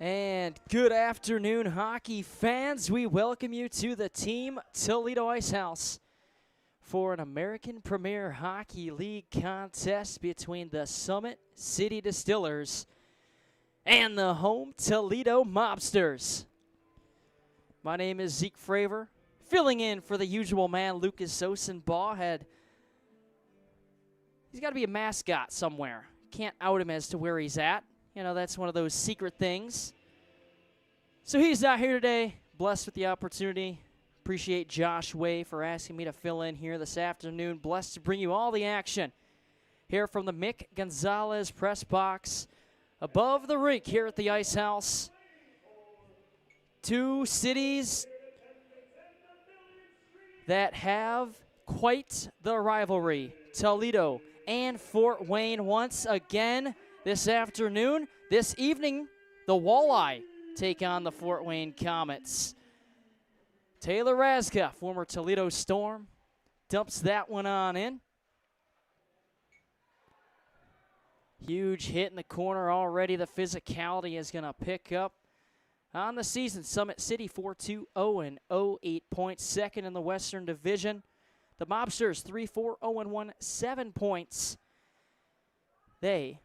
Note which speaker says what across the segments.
Speaker 1: And good afternoon, hockey fans. We welcome you to the Team Toledo Ice House for an American Premier Hockey League contest between the Summit City Distillers and the home Toledo Mobsters. My name is Zeke Fravor, filling in for the usual man, Lucas Sosenbaugh. He's got to be a mascot somewhere. Can't out him as to where he's at. You know, that's one of those secret things. So he's not here today. Blessed with the opportunity. Appreciate Josh Way for asking me to fill in here this afternoon. Blessed to bring you all the action here from the Mick Gonzalez press box above the rink here at the Ice House. Two cities that have quite the rivalry. Toledo and Fort Wayne once again this afternoon. This evening, the Walleye take on the Fort Wayne Comets. Taylor Razka, former Toledo Storm, dumps that one on in. Huge hit in the corner already. The physicality is going to pick up on the season. Summit City 4-2-0-0, 8 points, second in the Western Division. The Mobsters 3-4-0-1, 7 points. They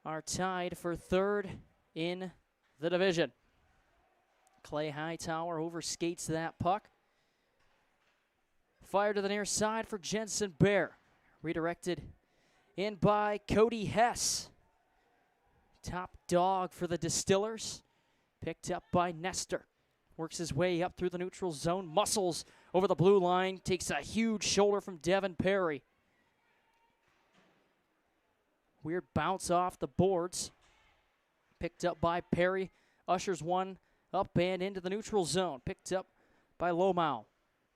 Speaker 1: are tied for third in the division. Clay Hightower overskates that puck. Fire to the near side for Jensen Bear. Redirected in by Cody Hess. Top dog for the Distillers. Picked up by Nestor. Works his way up through the neutral zone. Muscles over the blue line. Takes a huge shoulder from Devin Perry. Weird bounce off the boards. Picked up by Perry. Ushers one up and into the neutral zone. Picked up by Lomau.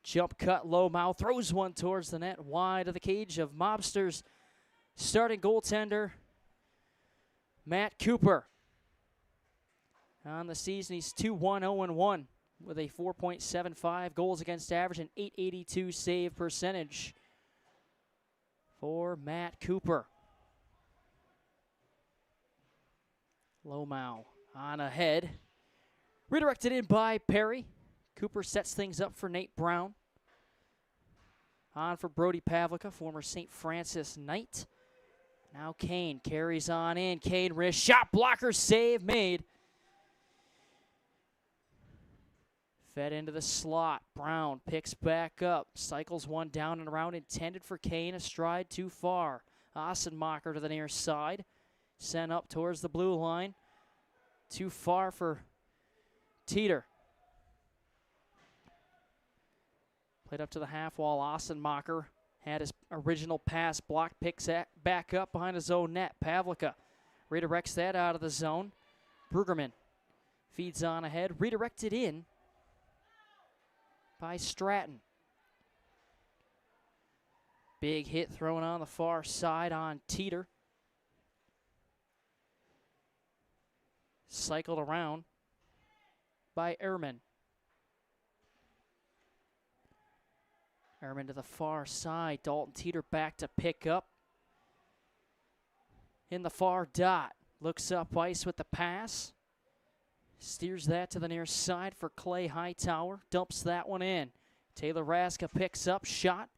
Speaker 1: Jump cut Lomau. Throws one towards the net. Wide of the cage of Mobsters. Starting goaltender, Matt Cooper. On the season, he's 2-1-0-1 with a 4.75 goals against average and .882 save percentage for Matt Cooper. Lomau on ahead. Redirected in by Perry. Cooper sets things up for Nate Brown. On for Brody Pavlica, former St. Francis Knight. Now Kane carries on in. Kane wrist shot blocker save made. Fed into the slot. Brown picks back up. Cycles one down and around. Intended for Kane. A stride too far. Ossenmacher to the near side. Sent up towards the blue line. Too far for Teeter. Played up to the half wall. Ossenmacher had his original pass blocked. Picks back up behind his own net. Pavlica redirects that out of the zone. Brugerman feeds on ahead. Redirected in by Stratton. Big hit thrown on the far side on Teeter. Cycled around by Ehrman. Ehrman to the far side. Dalton Teeter back to pick up. In the far dot. Looks up ice with the pass. Steers that to the near side for Clay Hightower. Dumps that one in. Taylor Razka picks up. Shot.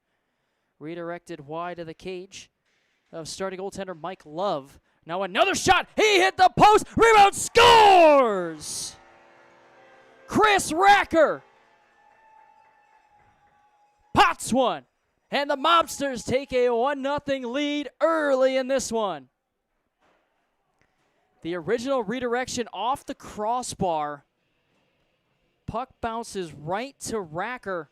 Speaker 1: Redirected wide of the cage of starting goaltender Mike Love. Now another shot. He hit the post. Rebound scores! Chris Racker pots one. And the Mobsters take a 1-0 lead early in this one. The original redirection off the crossbar. Puck bounces right to Racker.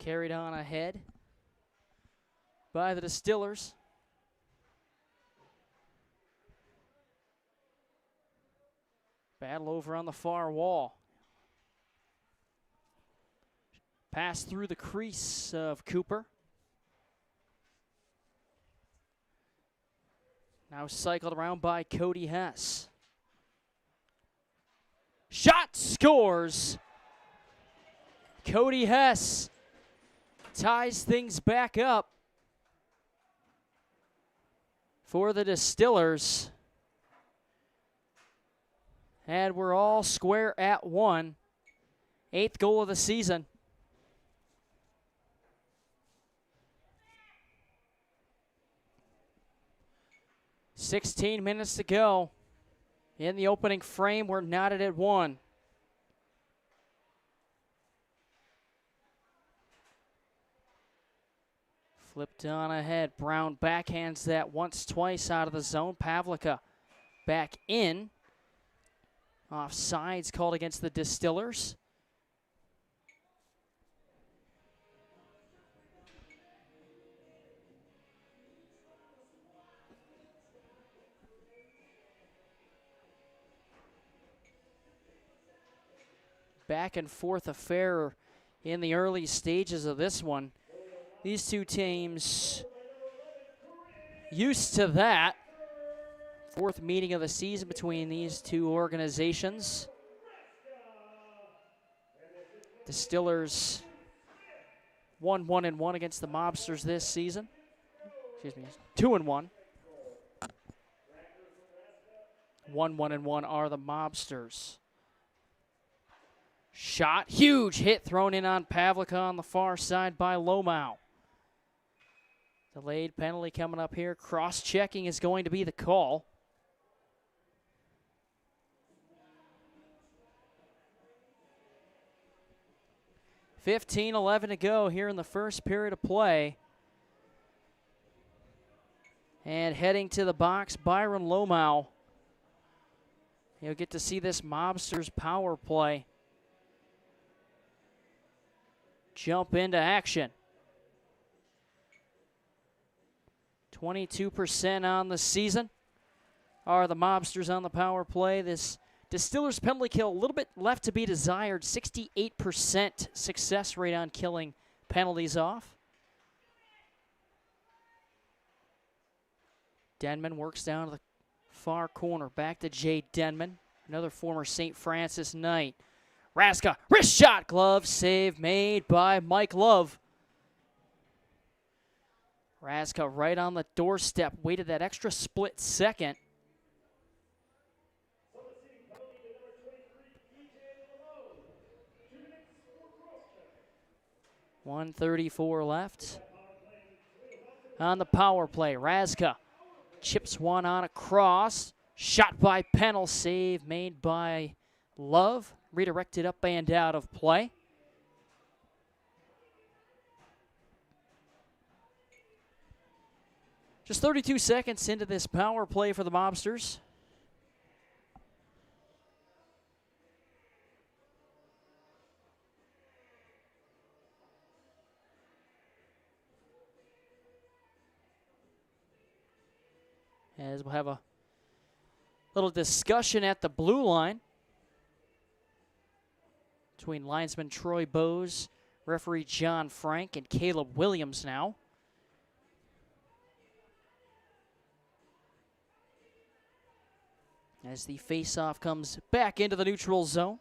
Speaker 1: carried on ahead by the Distillers. Battle over on the far wall. Pass through the crease of Cooper. Now cycled around by Cody Hess. Shot scores. Cody Hess ties things back up for the Distillers. And we're all square at 1. 8th goal of the season. "16 minutes to go. In the opening frame, we're knotted at 1. Flipped on ahead. Brown backhands that once, twice out of the zone. Pavlica back in. Offsides called against the Distillers. Back and forth affair in the early stages of this one. These two teams used to that. 4th meeting of the season between these two organizations. Distillers 1-1-1 against the Mobsters this season. Excuse me, 2-1. 1-1-1 are the Mobsters. Shot, huge hit thrown in on Pavlica on the far side by Lomau. Delayed penalty coming up here. Cross-checking is going to be the call. $15-11 to go here in the first period of play. And heading to the box, Byron Lomau. You'll get to see this Mobsters power play jump into action. 22% on the season are the Mobsters on the power play. This Distillers penalty kill, a little bit left to be desired. 68% success rate on killing penalties off. Denman works down to the far corner. Back to Jay Denman, another former St. Francis Knight. Raska, wrist shot, glove save made by Mike Love. Raska right on the doorstep, waited that extra split second. 1:34 left on the power play. Raska chips one on a cross. Shot by Pennell, save made by Love. Redirected up and out of play. Just 32 seconds into this power play for the Mobsters. As we'll have a little discussion at the blue line between linesman Troy Bowes, referee John Frank, and Caleb Williams now. As the face-off comes back into the neutral zone.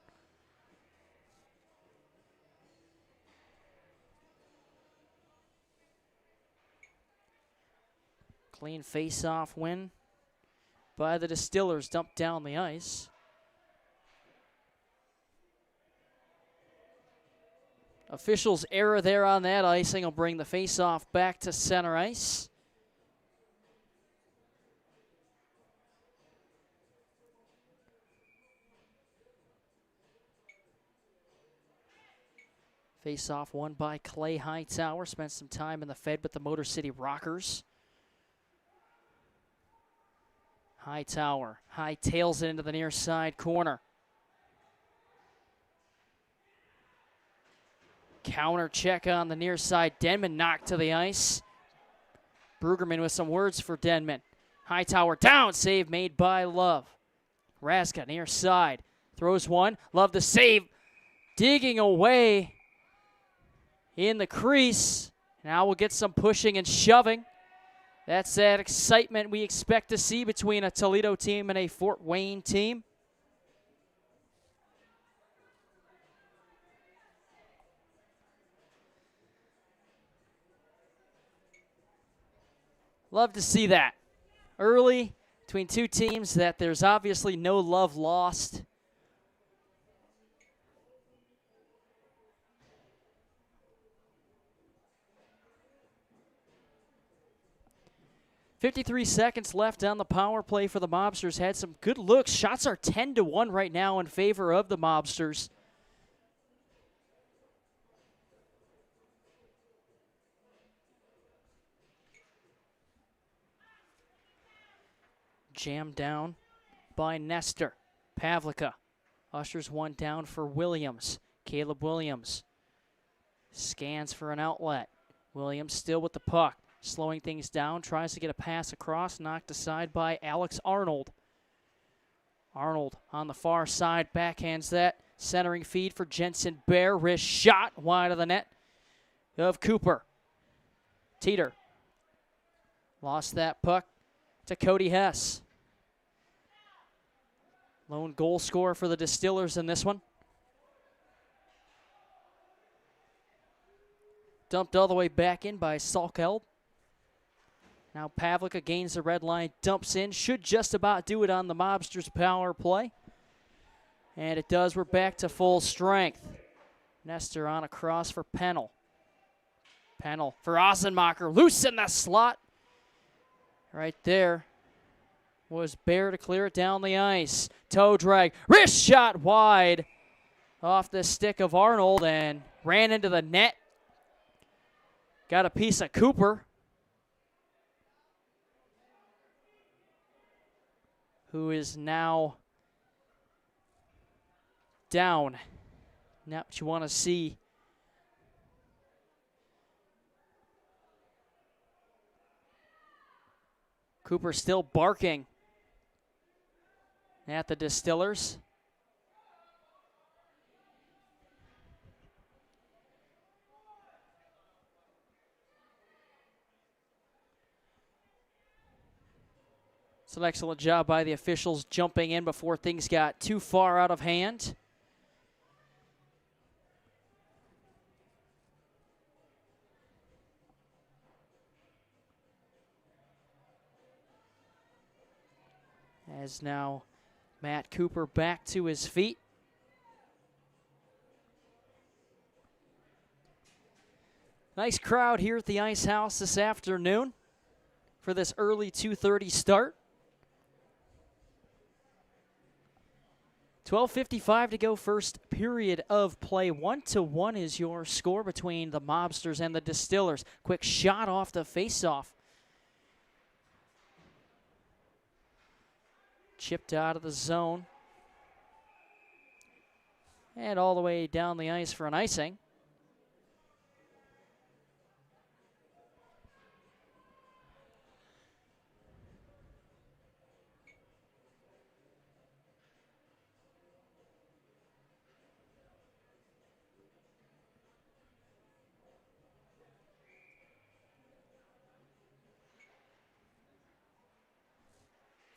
Speaker 1: Clean face-off win by the Distillers, dumped down the ice. Officials' error there on that icing will bring the face-off back to center ice. Face-off won by Clay Hightower. Spent some time in the Fed with the Motor City Rockers. Hightower hightails it into the near side corner. Counter check on the near side. Denman knocked to the ice. Brueggemann with some words for Denman. Hightower down, save made by Love. Raska near side, throws one. Love the save, digging away in the crease. Now we'll get some pushing and shoving. That's that excitement we expect to see between a Toledo team and a Fort Wayne team. Love to see that. Early between two teams that there's obviously no love lost. .53 seconds left on the power play for the Mobsters. Had some good looks. Shots are 10-1 right now in favor of the Mobsters. Jammed down by Nestor. Pavlica ushers one down for Williams. Caleb Williams scans for an outlet. Williams still with the puck. Slowing things down, tries to get a pass across, knocked aside by Alex Arnold. Arnold on the far side, backhands that. Centering feed for Jensen Bear. Wrist shot wide of the net of Cooper. Teeter lost that puck to Cody Hess. Lone goal scorer for the Distillers in this one. Dumped all the way back in by Salkeld. Now Pavlica gains the red line, dumps in, should just about do it on the Mobsters power play. And it does, we're back to full strength. Nestor on a cross for Pennell. Pennell for Ossenmacher, loose in the slot. Right there was Bear to clear it down the ice. Toe drag, wrist shot wide off the stick of Arnold and ran into the net. Got a piece of Cooper, who is now down. Not what you want to see. Cooper still barking at the Distillers. It's an excellent job by the officials jumping in before things got too far out of hand. As now Matt Cooper back to his feet. Nice crowd here at the Ice House this afternoon for this early 2:30 start. 12:55 to go, first period of play. 1-1 is your score between the Mobsters and the Distillers. Quick shot off the faceoff. Chipped out of the zone. And all the way down the ice for an icing.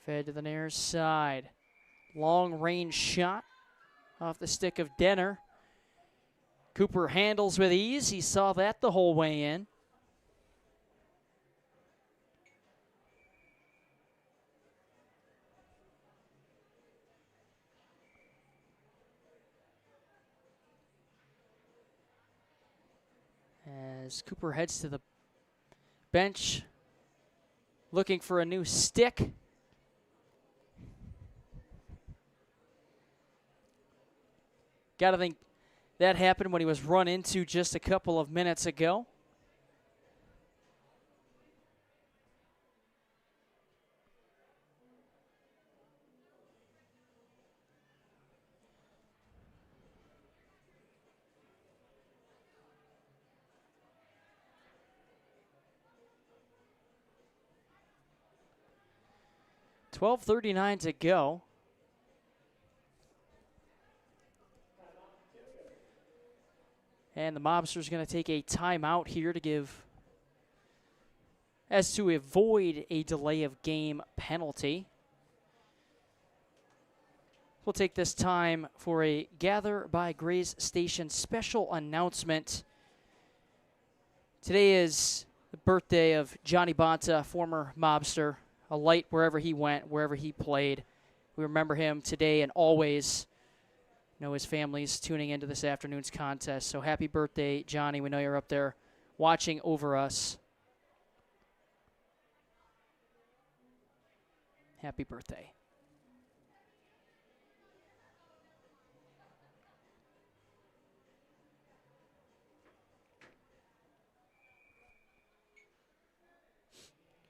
Speaker 1: Fed to the near side. Long range shot off the stick of Denner. Cooper handles with ease. He saw that the whole way in. As Cooper heads to the bench, looking for a new stick. Got to think that happened when he was run into just a couple of minutes ago. 12:39 to go. And the Mobsters going to take a timeout here to avoid a delay of game penalty. We'll take this time for a Gather by Grace Station special announcement. Today is the birthday of Johnny Bonta, former Mobster, a light wherever he went, wherever he played. We remember him today and always. Know his family's tuning into this afternoon's contest. So happy birthday, Johnny. We know you're up there watching over us. Happy birthday.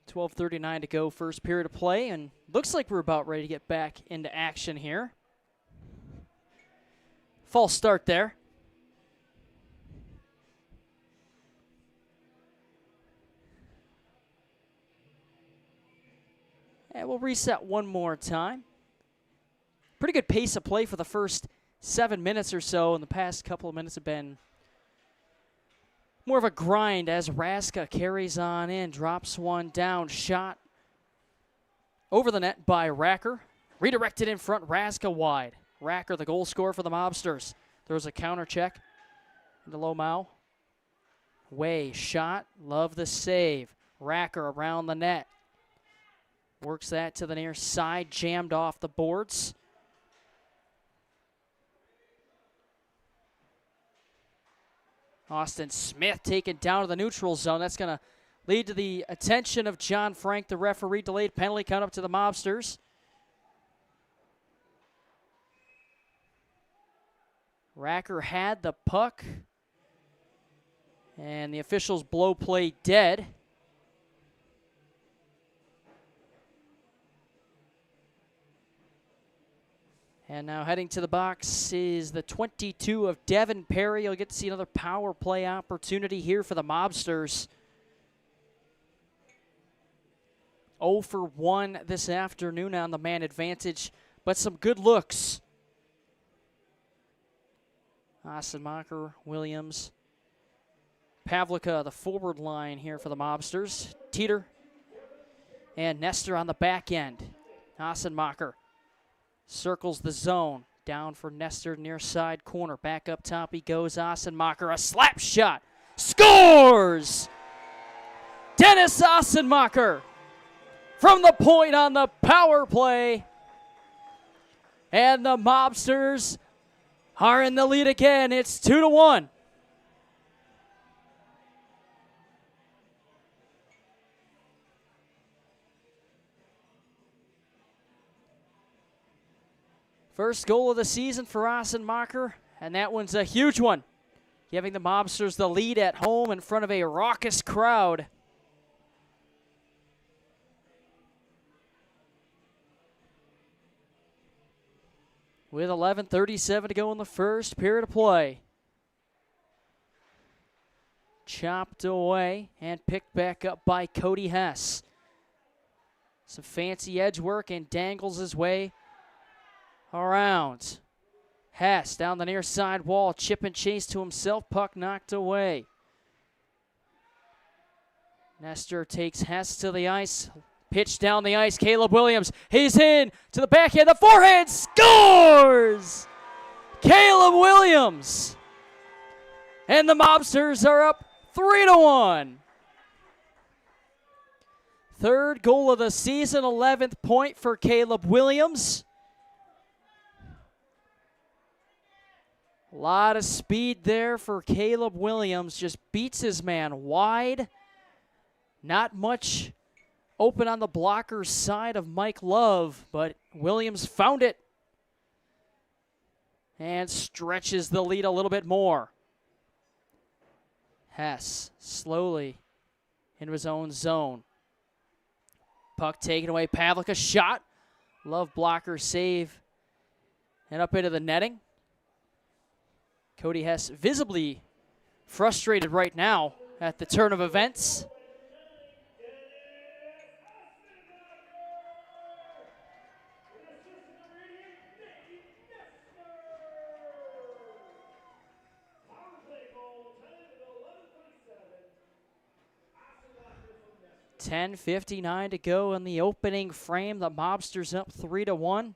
Speaker 1: $12:39 to go, first period of play, and looks like we're about ready to get back into action here. False start there. And we'll reset one more time. Pretty good pace of play for the first 7 minutes or so, and the past couple of minutes have been more of a grind as Raska carries on in, drops one down, shot over the net by Racker. Redirected in front, Raska wide. Racker, the goal scorer for the Mobsters. There's a counter check into Lomau. Way shot, love the save. Racker around the net. Works that to the near side, jammed off the boards. Austin Smith taken down to the neutral zone. That's going to lead to the attention of John Frank, the referee. Delayed penalty count up to the Mobsters. Racker had the puck, and the officials blow play dead. And now heading to the box is the 22 of Devin Perry. You'll get to see another power play opportunity here for the Mobsters. 0 for 1 this afternoon on the man advantage, but some good looks. Ossenmacher, Williams, Pavlica, the forward line here for the Mobsters. Teeter and Nestor on the back end. Ossenmacher circles the zone. Down for Nestor, near side corner. Back up top he goes. Ossenmacher, a slap shot. Scores! Dennis Ossenmacher from the point on the power play. And the Mobsters are in the lead again. It's 2-1. First goal of the season for Ossenmacher, and that one's a huge one, giving the Mobsters the lead at home in front of a raucous crowd. With 11:37 to go in the first period of play. Chopped away and picked back up by Cody Hess. Some fancy edge work and dangles his way around. Hess down the near side wall, chip and chase to himself, puck knocked away. Nestor takes Hess to the ice. Pitch down the ice, Caleb Williams. He's in to the backhand, the forehand, scores! Caleb Williams. And the Mobsters are up 3-1. Third goal of the season, 11th point for Caleb Williams. A lot of speed there for Caleb Williams. Just beats his man wide. Not much open on the blocker's side of Mike Love, but Williams found it and stretches the lead a little bit more. Hess slowly into his own zone. Puck taken away. Pavlica shot. Love blocker save and up into the netting. Cody Hess visibly frustrated right now at the turn of events. 10:59 to go in the opening frame. The Mobsters up 3-1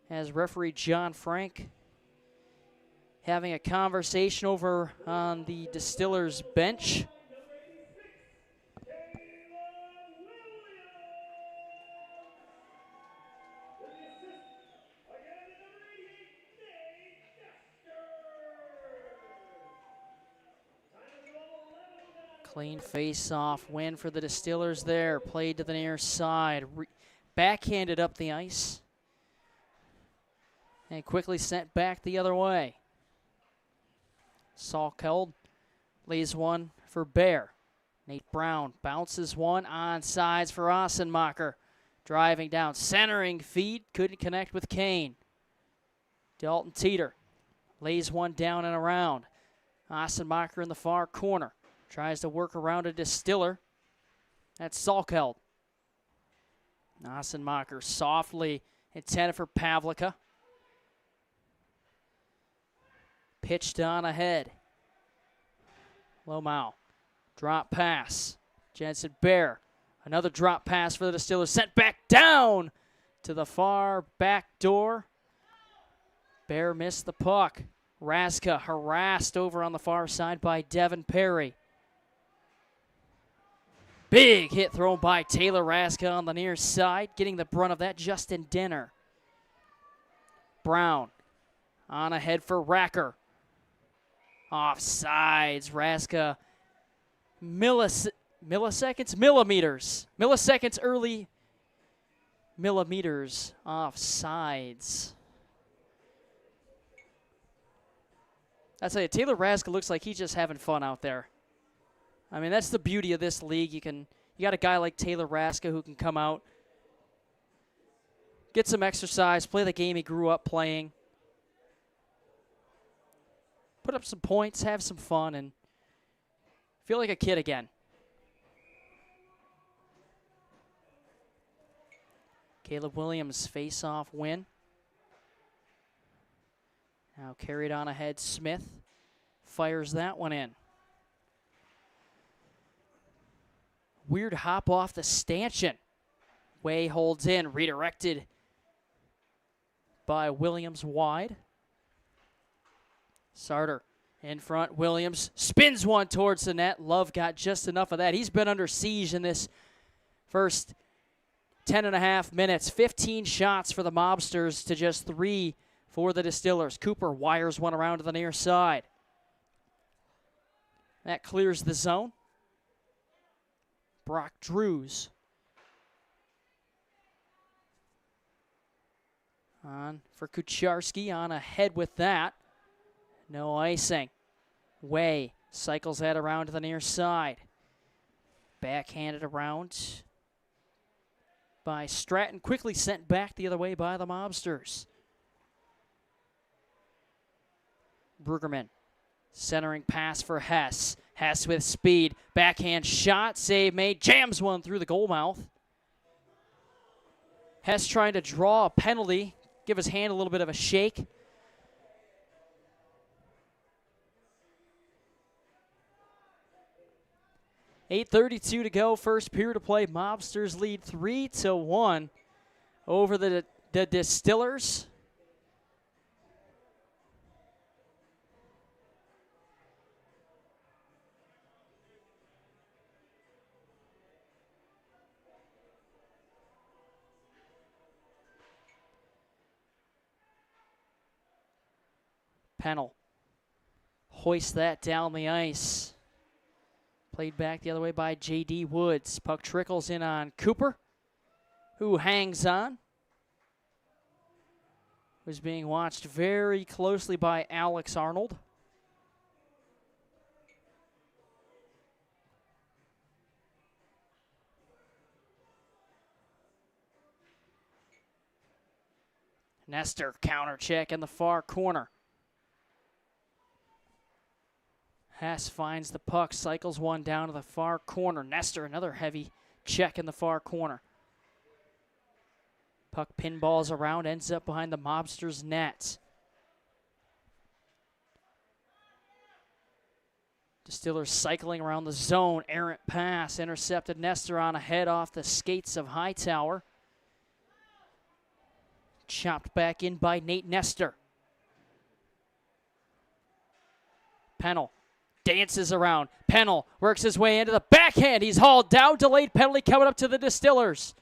Speaker 1: as referee John Frank having a conversation over on the Distillers bench. Clean face-off win for the Distillers there. Played to the near side. Backhanded up the ice. And quickly sent back the other way. Salkeld lays one for Bear. Nate Brown bounces one on sides for Ossenmacher. Driving down, centering feed, couldn't connect with Kane. Dalton Teeter lays one down and around. Ossenmacher in the far corner. Tries to work around a Distiller. That's Salkeld. Ossenmacher softly intended for Pavlica. Pitched on ahead. Lomau. Drop pass. Jensen Bear. Another drop pass for the Distillers. Sent back down to the far back door. Bear missed the puck. Raska harassed over on the far side by Devin Perry. Big hit thrown by Taylor Raska on the near side. Getting the brunt of that, Justin Denner. Brown on ahead for Racker. Offsides. Raska milliseconds early. Millimeters offsides. I tell you, Taylor Raska looks like he's just having fun out there. I mean, that's the beauty of this league. You got a guy like Taylor Raska who can come out, get some exercise, play the game he grew up playing, put up some points, have some fun, and feel like a kid again. Caleb Williams face-off win. Now carried on ahead, Smith fires that one in. Weird hop off the stanchion. Way holds in, redirected by Williams wide. Sarter in front, Williams spins one towards the net. Love got just enough of that. He's been under siege in this first 10.5 minutes. 15 shots for the Mobsters to just 3 for the Distillers. Cooper wires one around to the near side. That clears the zone. Brock Drews on for Kucharski, on ahead with that. No icing. Way cycles that around to the near side. Backhanded around by Stratton. Quickly sent back the other way by the Mobsters. Brueggemann. Centering pass for Hess. Hess with speed. Backhand shot. Save made. Jams one through the goal mouth. Hess trying to draw a penalty. Give his hand a little bit of a shake. .8:32 to go. First period of play. Mobsters lead 3-1 over the Distillers. Pennell hoists that down the ice. Played back the other way by J.D. Woods. Puck trickles in on Cooper, who hangs on. Was being watched very closely by Alex Arnold. Nestor counter check in the far corner. Hess finds the puck, cycles one down to the far corner. Nestor, another heavy check in the far corner. Puck pinballs around, ends up behind the Mobsters' net. Distillers cycling around the zone. Errant pass. Intercepted. Nestor on ahead off the skates of Hightower. Chopped back in by Nate Nestor. Pennell dances around. Pennell works his way into the backhand. He's hauled down. Delayed penalty coming up to the Distillers.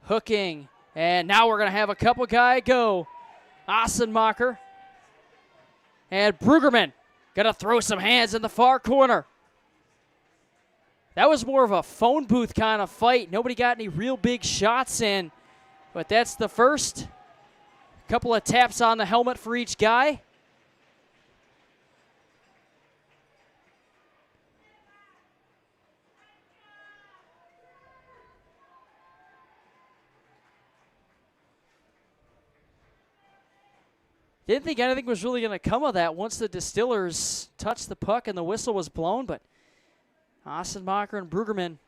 Speaker 1: Hooking. And now we're going to have a couple guy go. Ossenmacher and Brueggemann going to throw some hands in the far corner. That was more of a phone booth kind of fight. Nobody got any real big shots in, but that's the first. Couple of taps on the helmet for each guy. Didn't think anything was really going to come of that once the Distillers touched the puck and the whistle was blown, but Ossenmacher and Brueggemann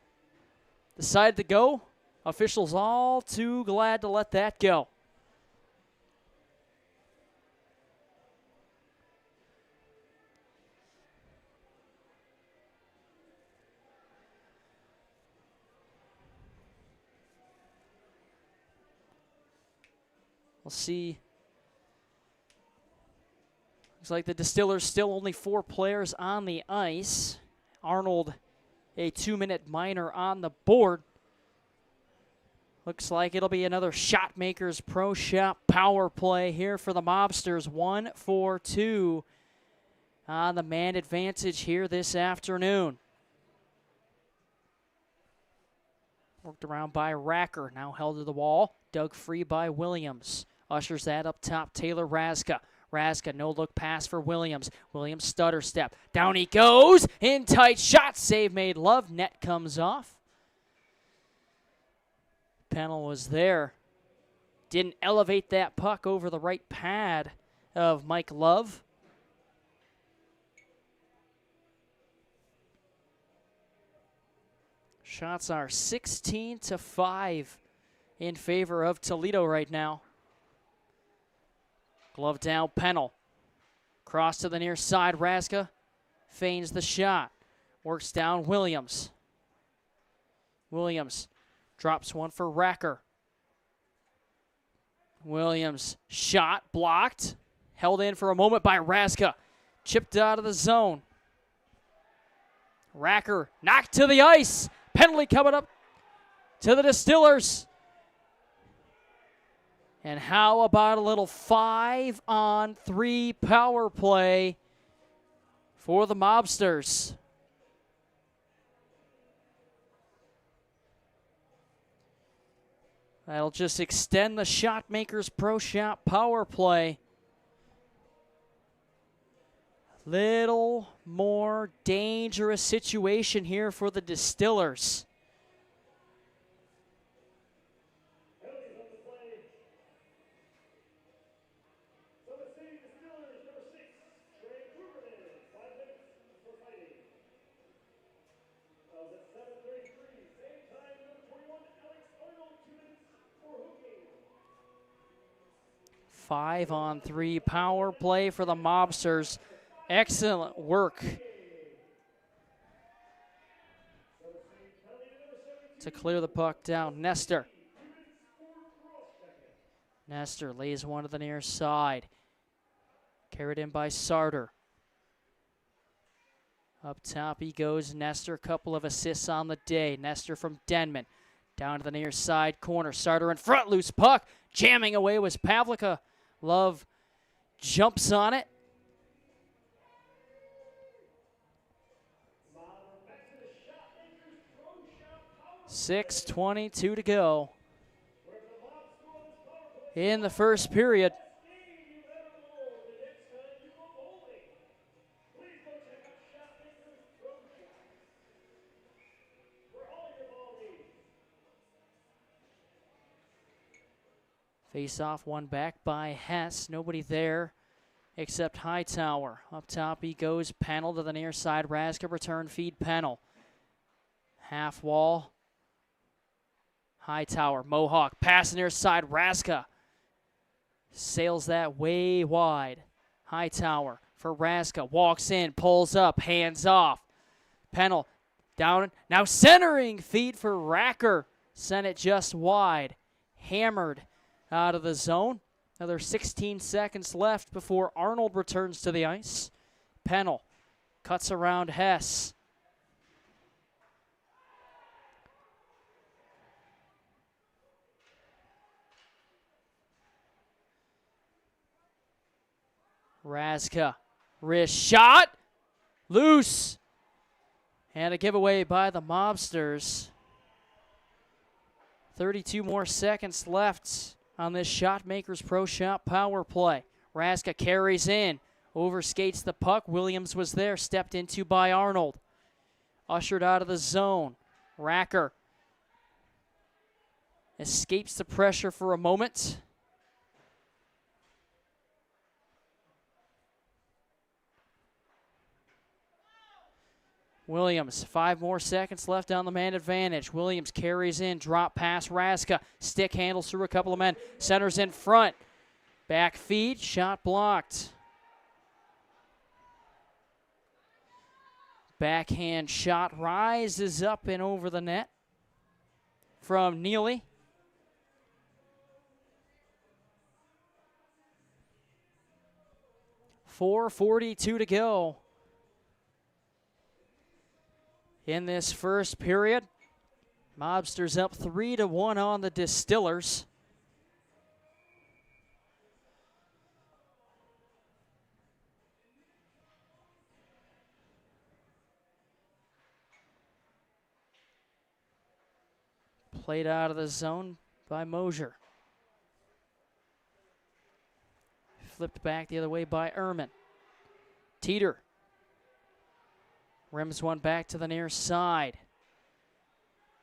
Speaker 1: decided to go. Officials all too glad to let that go. We'll see. Looks like the Distillers still only 4 players on the ice. Arnold, a 2-minute minor on the board. Looks like it'll be another Shotmakers Pro Shop power play here for the Mobsters. 1-4-2 on the man advantage here this afternoon. Worked around by Racker, now held to the wall. Dug free by Williams. Ushers that up top, Taylor Raska. Raska, no-look pass for Williams. Williams stutter step. Down he goes. In tight shot. Save made. Love. Net comes off. Pennell was there. Didn't elevate that puck over the right pad of Mike Love. Shots are 16-5 in favor of Toledo right now. Glove down, Pennell. Cross to the near side, Raska feigns the shot. Works down Williams. Williams drops one for Racker. Williams shot blocked. Held in for a moment by Raska. Chipped out of the zone. Racker knocked to the ice. Penalty coming up to the Distillers. And how about a little 5-on-3 power play for the Mobsters? That'll just extend the Shotmakers Pro Shop power play. Little more dangerous situation here for the Distillers. Five-on-3 power play for the Mobsters. Excellent work to clear the puck down. Nestor. Nestor lays one to the near side. Carried in by Sarter. Up top he goes. Nestor, a couple of assists on the day. Nestor from Denman. Down to the near side corner. Sarter in front. Loose puck. Jamming away was Pavlica. Love jumps on it. 6:22 to go in the first period. Face off, one back by Hess. Nobody there except Hightower. Up top he goes. Pennell to the near side. Raska return feed Pennell. Half wall. Hightower. Mohawk. Pass near side. Raska. Sails that way wide. Hightower for Raska. Walks in, pulls up, hands off. Pennell down. Now centering feed for Racker. Sent it just wide. Hammered out of the zone. Another 16 seconds left before Arnold returns to the ice. Pennell cuts around Hess. Raska, wrist shot, loose, and a giveaway by the Mobsters. 32 more seconds left on this Shotmakers Pro Shot power play. Raska carries in, overskates the puck. Williams was there, stepped into by Arnold. Ushered out of the zone. Racker escapes the pressure for a moment. Williams, 5 more seconds left on the man advantage. Williams carries in, drop pass Raska. Stick handles through a couple of men. Centers in front. Back feed, shot blocked. Backhand shot rises up and over the net from Neely. .442 to go in this first period. Mobsters up 3-1 on the Distillers. Played out of the zone by Mosier. Flipped back the other way by Ehrman. Teeter rims one back to the near side.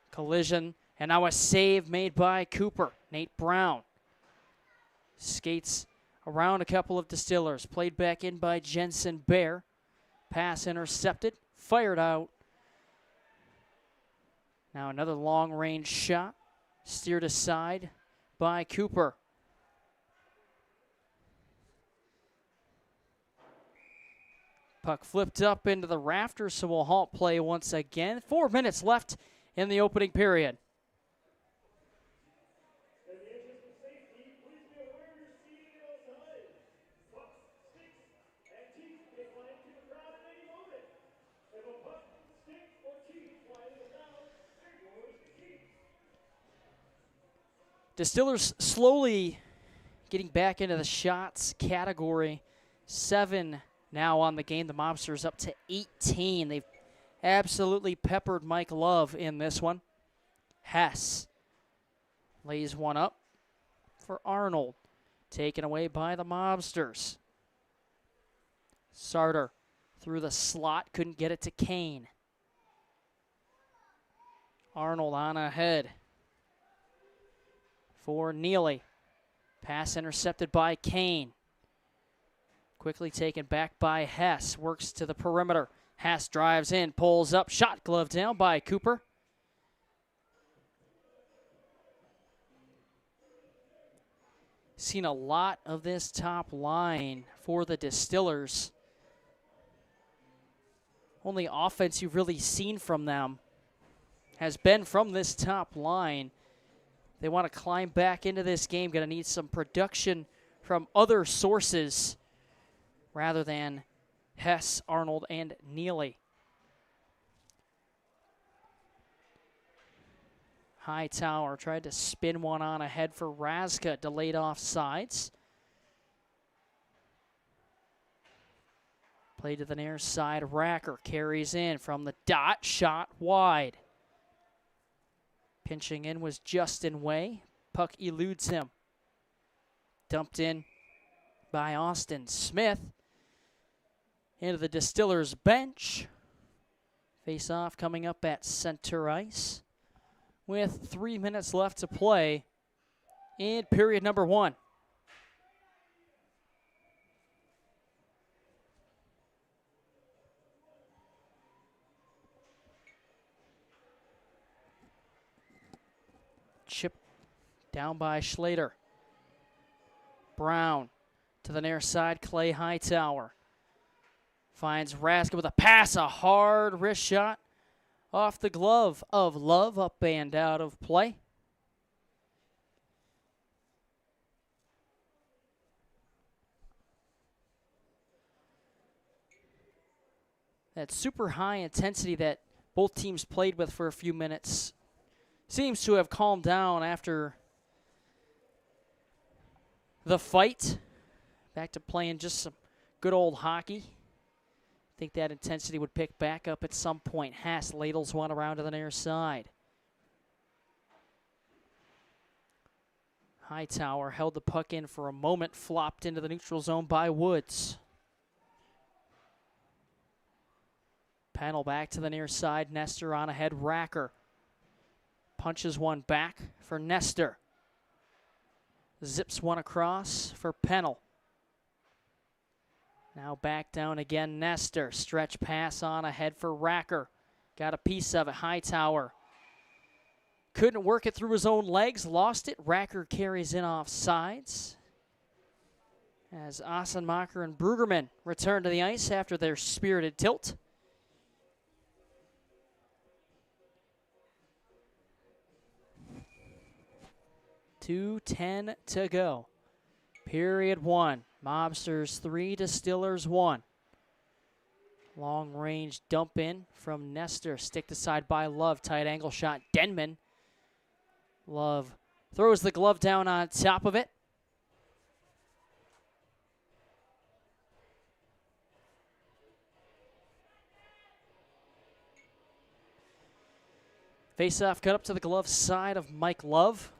Speaker 1: Collision, and now a save made by Cooper. Nate Brown skates around a couple of Distillers. Played back in by Jensen Bear. Pass intercepted, fired out. Now another long-range shot, steered aside by Cooper. Puck flipped up into the rafters, so we'll halt play once again. 4 minutes left in the opening period.
Speaker 2: In the interest of safety, please be aware of your seating at all times. Pucks, sticks, and teeth may fly into the crowd at any moment. If a puck, stick, or teeth fly into the crowd, there goes the key.
Speaker 1: Distillers slowly getting back into the shots category. 7 now on the game. The Mobsters up to 18. They've absolutely peppered Mike Love in this one. Hess lays one up for Arnold. Taken away by the Mobsters. Sarter through the slot. Couldn't get it to Kane. Arnold on ahead for Neely. Pass intercepted by Kane. Quickly taken back by Hess. Works to the perimeter. Hess drives in, pulls up. Shot gloved down by Cooper. Seen a lot of this top line for the Distillers. Only offense you've really seen from them has been from this top line. They want to climb back into this game. Going to need some production from other sources rather than Hess, Arnold, and Neely. Hightower tried to spin one on ahead for Raska, delayed off sides. Play to the near side, Racker carries in from the dot, shot wide. Pinching in was Justin Way. Puck eludes him. Dumped in by Austin Smith. Into the Distillers bench. Face-off coming up at center ice with 3 minutes left to play in period number 1. Chip down by Schlater. Brown to the near side, Clay Hightower. Finds Raska with a pass, a hard wrist shot off the glove of Love, up and out of play. That super high intensity that both teams played with for a few minutes seems to have calmed down after the fight. Back to playing just some good old hockey. I think that intensity would pick back up at some point. Hess ladles one around to the near side. Hightower held the puck in for a moment, flopped into the neutral zone by Woods. Pennell back to the near side. Nestor on ahead. Racker punches one back for Nestor. Zips one across for Pennell. Now back down again, Nestor. Stretch pass on ahead for Racker. Got a piece of it. Hightower couldn't work it through his own legs. Lost it. Racker carries in off sides. As Ossenmacher and Brueggemann return to the ice after their spirited tilt. .2:10 to go. Period one. Mobsters 3, Distillers 1. Long range dump in from Nestor. Stick to side by Love. Tight angle shot. Denman. Love throws the glove down on top of it. Face-off cut up to the glove side of Mike Love.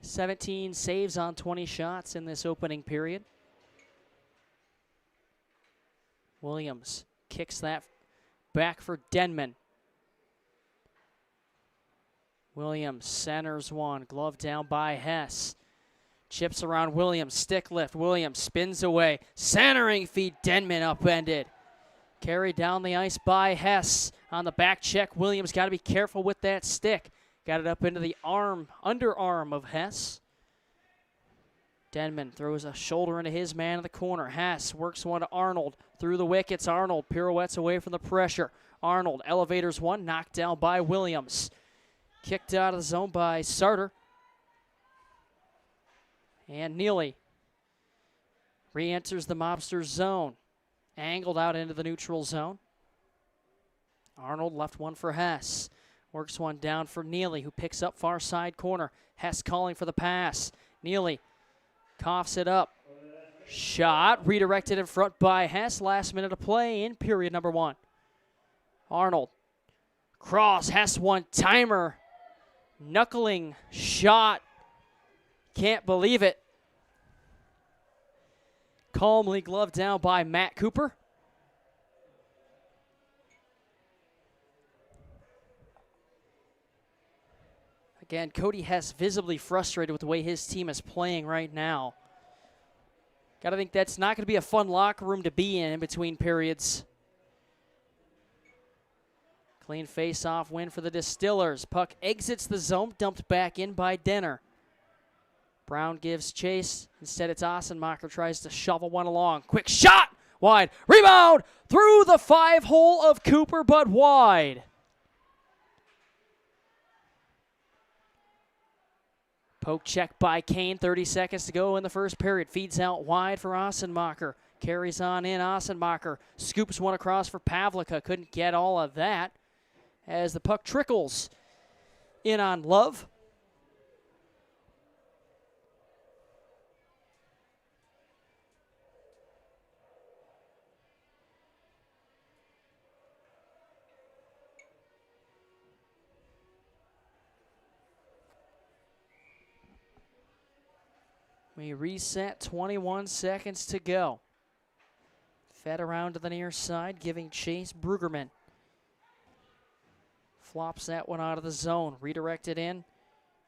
Speaker 1: 17 saves on 20 shots in this opening period. Williams kicks that back for Denman. Williams centers one. Glove down by Hess. Chips around Williams. Stick lift. Williams spins away. Centering feed. Denman upended. Carried down the ice by Hess. On the back check, Williams got to be careful with that stick. Got it up into the underarm of Hess. Denman throws a shoulder into his man in the corner. Hess works one to Arnold. Through the wickets, Arnold pirouettes away from the pressure. Arnold elevators one, knocked down by Williams. Kicked out of the zone by Sarter. And Neely re-enters the Mobsters zone. Angled out into the neutral zone. Arnold left one for Hess. Works one down for Neely, who picks up far side corner. Hess calling for the pass. Neely coughs it up. Shot redirected in front by Hess. Last minute of play in period number one. Arnold. Cross. Hess one timer. Knuckling shot. Can't believe it. Calmly gloved down by Matt Cooper. Again, Cody Hess visibly frustrated with the way his team is playing right now. Got to think that's not going to be a fun locker room to be in between periods. Clean face-off win for the Distillers. Puck exits the zone, dumped back in by Denner. Brown gives chase. Instead, it's Ossenmacher tries to shovel one along. Quick shot! Wide. Rebound! Through the 5-hole of Cooper, but wide. Poke check by Kane. 30 seconds to go in the first period. Feeds out wide for Ossenmacher. Carries on in. Ossenmacher scoops one across for Pavlica. Couldn't get all of that as the puck trickles in on Love. We reset, 21 seconds to go. Fed around to the near side, giving chase. Brueggemann flops that one out of the zone. Redirected in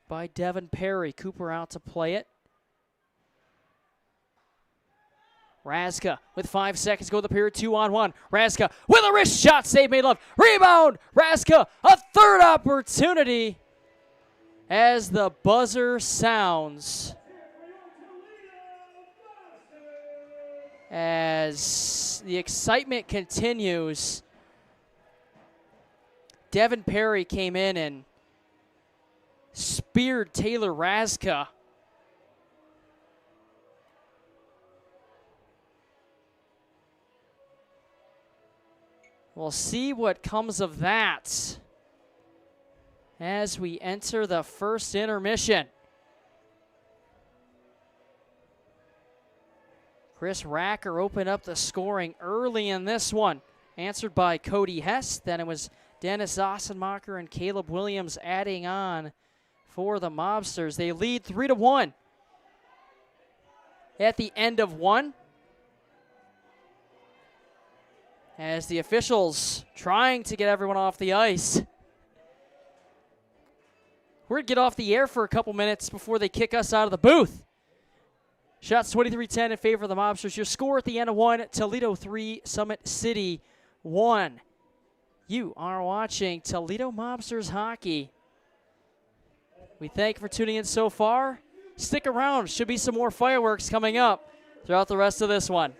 Speaker 1: by Devin Perry. Cooper out to play it. Raska with 5 seconds to go the period, 2-on-1. Raska with a wrist shot, save made Love. Rebound, Raska, a third opportunity as the buzzer sounds. as the excitement continues. Devin Perry came in and speared Taylor Raska. We'll see what comes of that as we enter the first intermission. Chris Racker opened up the scoring early in this one, answered by Cody Hess. Then it was Dennis Ossenmacher and Caleb Williams adding on for the Mobsters. They lead 3-1 at the end of one, as the officials trying to get everyone off the ice. We're going to get off the air for a couple minutes before they kick us out of the booth. Shots 23-10 in favor of the Mobsters. Your score at the end of one, Toledo 3, Summit City 1. You are watching Toledo Mobsters hockey. We thank you for tuning in so far. Stick around. Should be some more fireworks coming up throughout the rest of this one.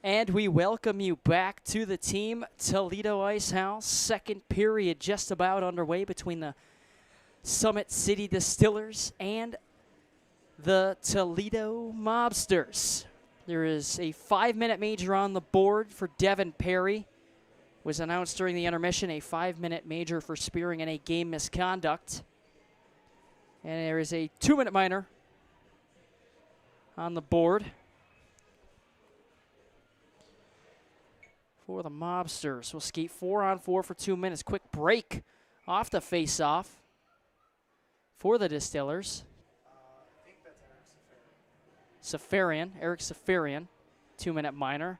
Speaker 1: And we welcome you back to the Team Toledo Ice House. Second period just about underway between the Summit City Distillers and the Toledo Mobsters. There is a 5-minute major on the board for Devin Perry. Was announced during the intermission, a 5-minute major for spearing and a game misconduct. And there is a 2-minute minor on the board for the Mobsters. We'll skate 4-on-4 for 2 minutes. Quick break off the face-off for the Distillers.
Speaker 3: I think that's Eric
Speaker 1: Eric Safarian, 2-minute minor.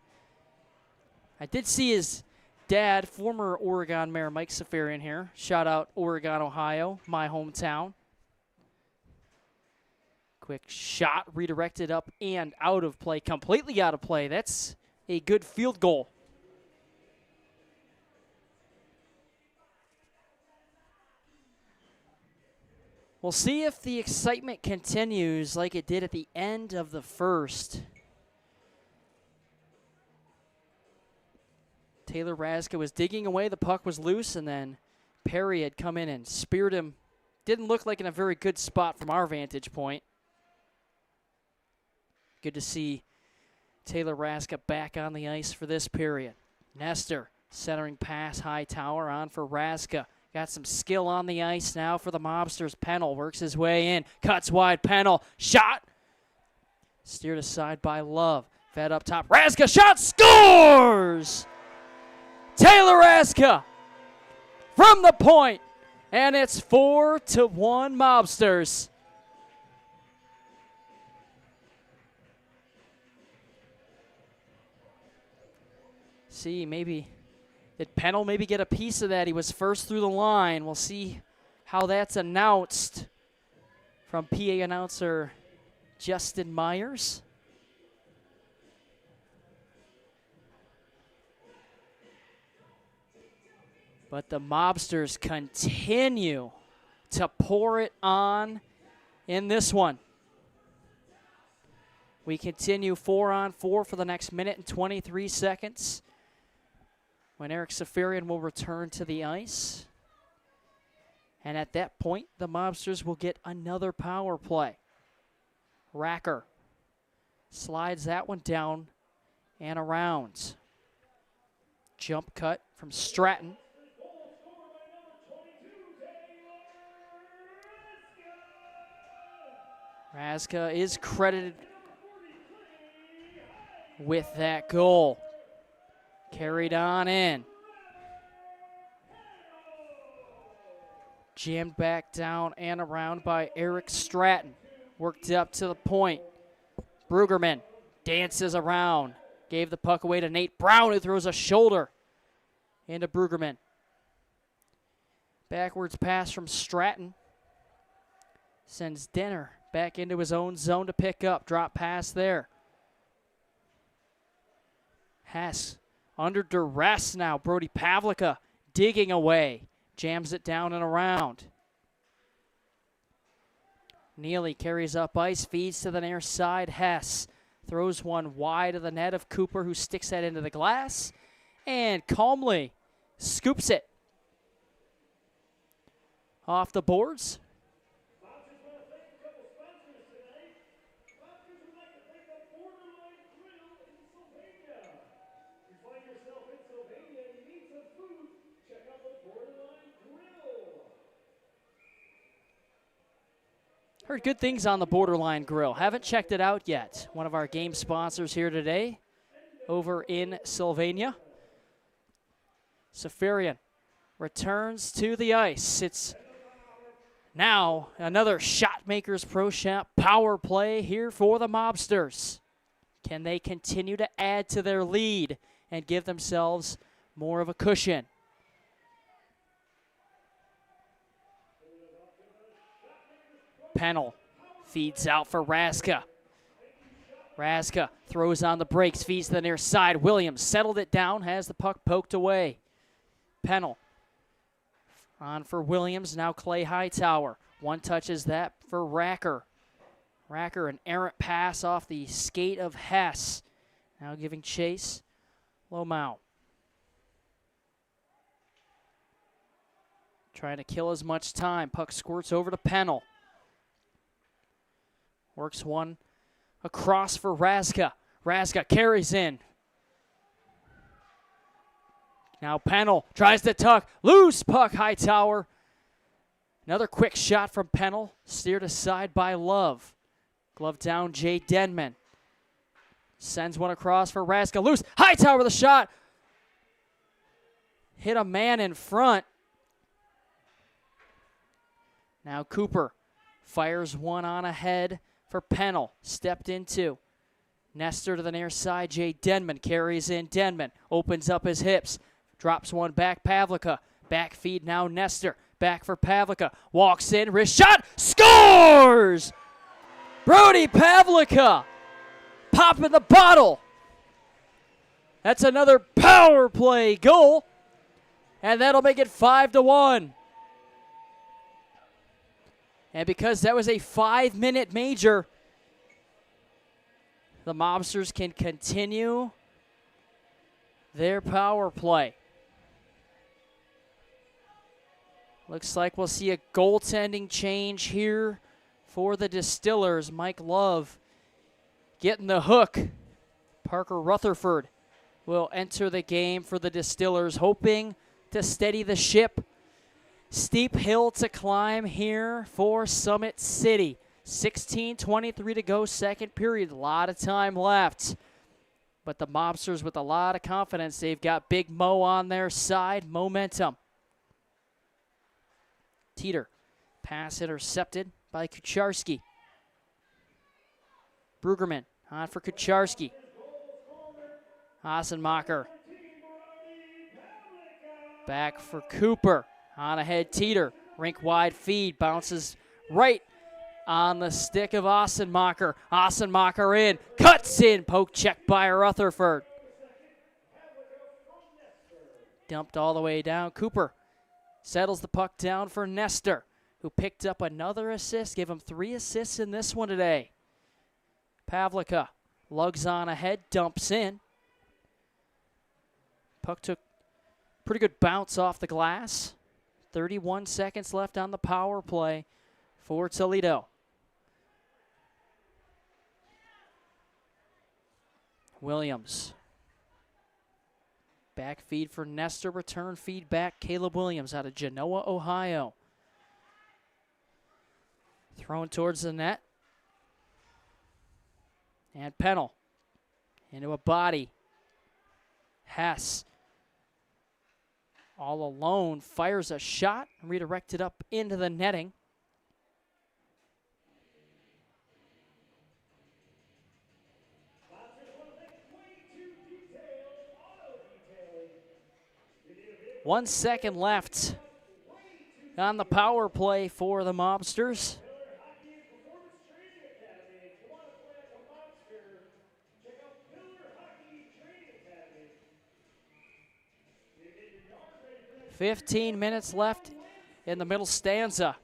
Speaker 1: I did see his dad, former Oregon Mayor Mike Safarian here. Shout out Oregon, Ohio, my hometown. Quick shot, redirected up and out of play, completely out of play. That's a good field goal. We'll see if the excitement continues like it did at the end of the first. Taylor Raska was digging away, the puck was loose, and then Perry had come in and speared him. Didn't look like in a very good spot from our vantage point. Good to see Taylor Raska back on the ice for this period. Nestor centering pass, Hightower on for Raska. Got some skill on the ice now for the Mobsters. Pennell works his way in, cuts wide, Pennell, shot! Steered aside by Love, fed up top, Raska, shot, scores! Taylor Raska from the point, and it's 4-1 Mobsters. See, maybe, did Pennell maybe get a piece of that? He was first through the line. We'll see how that's announced from PA announcer Justin Myers. But the Mobsters continue to pour it on in this one. We continue 4-on-4 for the next minute and 23 seconds when Eric Safarian will return to the ice. And at that point, the Mobsters will get another power play. Racker slides that one down and around. Jump cut from Stratton. Raska is credited with that goal. Carried on in. Jammed back down and around by Eric Stratton. Worked up to the point. Brueggerman dances around. Gave the puck away to Nate Brown, who throws a shoulder into Brueggerman. Backwards pass from Stratton. Sends Denner back into his own zone to pick up. Drop pass there. Hess under duress now. Brody Pavlica digging away. Jams it down and around. Neely carries up ice, feeds to the near side. Hess throws one wide of the net of Cooper, who sticks that into the glass and calmly scoops it off the boards. Heard good things on the Borderline Grill. Haven't checked it out yet. One of our game sponsors here today over in Sylvania. Safarian returns to the ice. It's now another Shotmakers Pro Shop power play here for the Mobsters. Can they continue to add to their lead and give themselves more of a cushion? Pennell feeds out for Raska. Raska throws on the brakes, feeds to the near side. Williams settled it down, has the puck poked away. Pennell on for Williams, now Clay Hightower. One touches that for Racker. Racker, an errant pass off the skate of Hess. Now giving chase. Lomau. Trying to kill as much time. Puck squirts over to Pennell. Works one across for Razga. Razga carries in. Now Pennell tries to tuck. Loose puck, Hightower. Another quick shot from Pennell. Steered aside by Love. Glove down, Jay Denman. Sends one across for Razga. Loose. Hightower with a shot. Hit a man in front. Now Cooper fires one on ahead for Pennell. Stepped into. Nestor to the near side. Jay Denman carries in. Denman opens up his hips. Drops one back. Pavlica. Back feed now Nestor. Back for Pavlica. Walks in. Wrist shot. Scores! Brody Pavlica. Popping the bottle. That's another power play goal. And that'll make it 5-1. And because that was a 5-minute major, the Mobsters can continue their power play. Looks like we'll see a goaltending change here for the Distillers. Mike Love getting the hook. Parker Rutherford will enter the game for the Distillers, hoping to steady the ship. Steep hill to climb here for Summit City. 16:23 to go, second period. A lot of time left. But the Mobsters with a lot of confidence. They've got Big Mo on their side. Momentum. Teeter. Pass intercepted by Kucharski. Brugerman on for Kucharski. Hassenmacher. Back for Cooper. On ahead, Teeter. Rink wide feed. Bounces right on the stick of Hassenmacher. Hassenmacher in. Cuts in. Poke check by Rutherford. Dumped all the way down. Cooper settles the puck down for Nestor, who picked up another assist. Gave him 3 assists in this one today. Pavlica lugs on ahead. Dumps in. Puck took pretty good bounce off the glass. 31 seconds left on the power play for Toledo. Williams. Back feed for Nestor. Return feed back. Caleb Williams out of Genoa, Ohio. Thrown towards the net. And Pennell into a body. Hess. All alone, fires a shot, redirected up into the netting. One second left on the power play for the Mobsters. "15 minutes left in the middle stanza.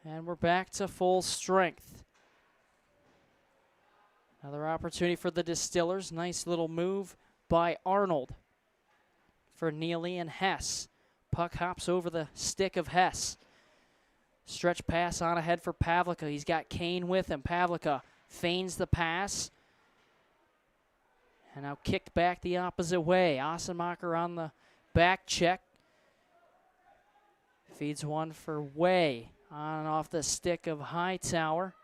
Speaker 1: And we're back to full strength. Another opportunity for the Distillers. Nice little move by Arnold for Neely and Hess. Puck hops over the stick of Hess. Stretch pass on ahead for Pavlica. He's got Kane with him. Pavlica feigns the pass. And now kicked back the opposite way. Hassenmacher on the back check. Feeds one for Way. On and off the stick of Hightower.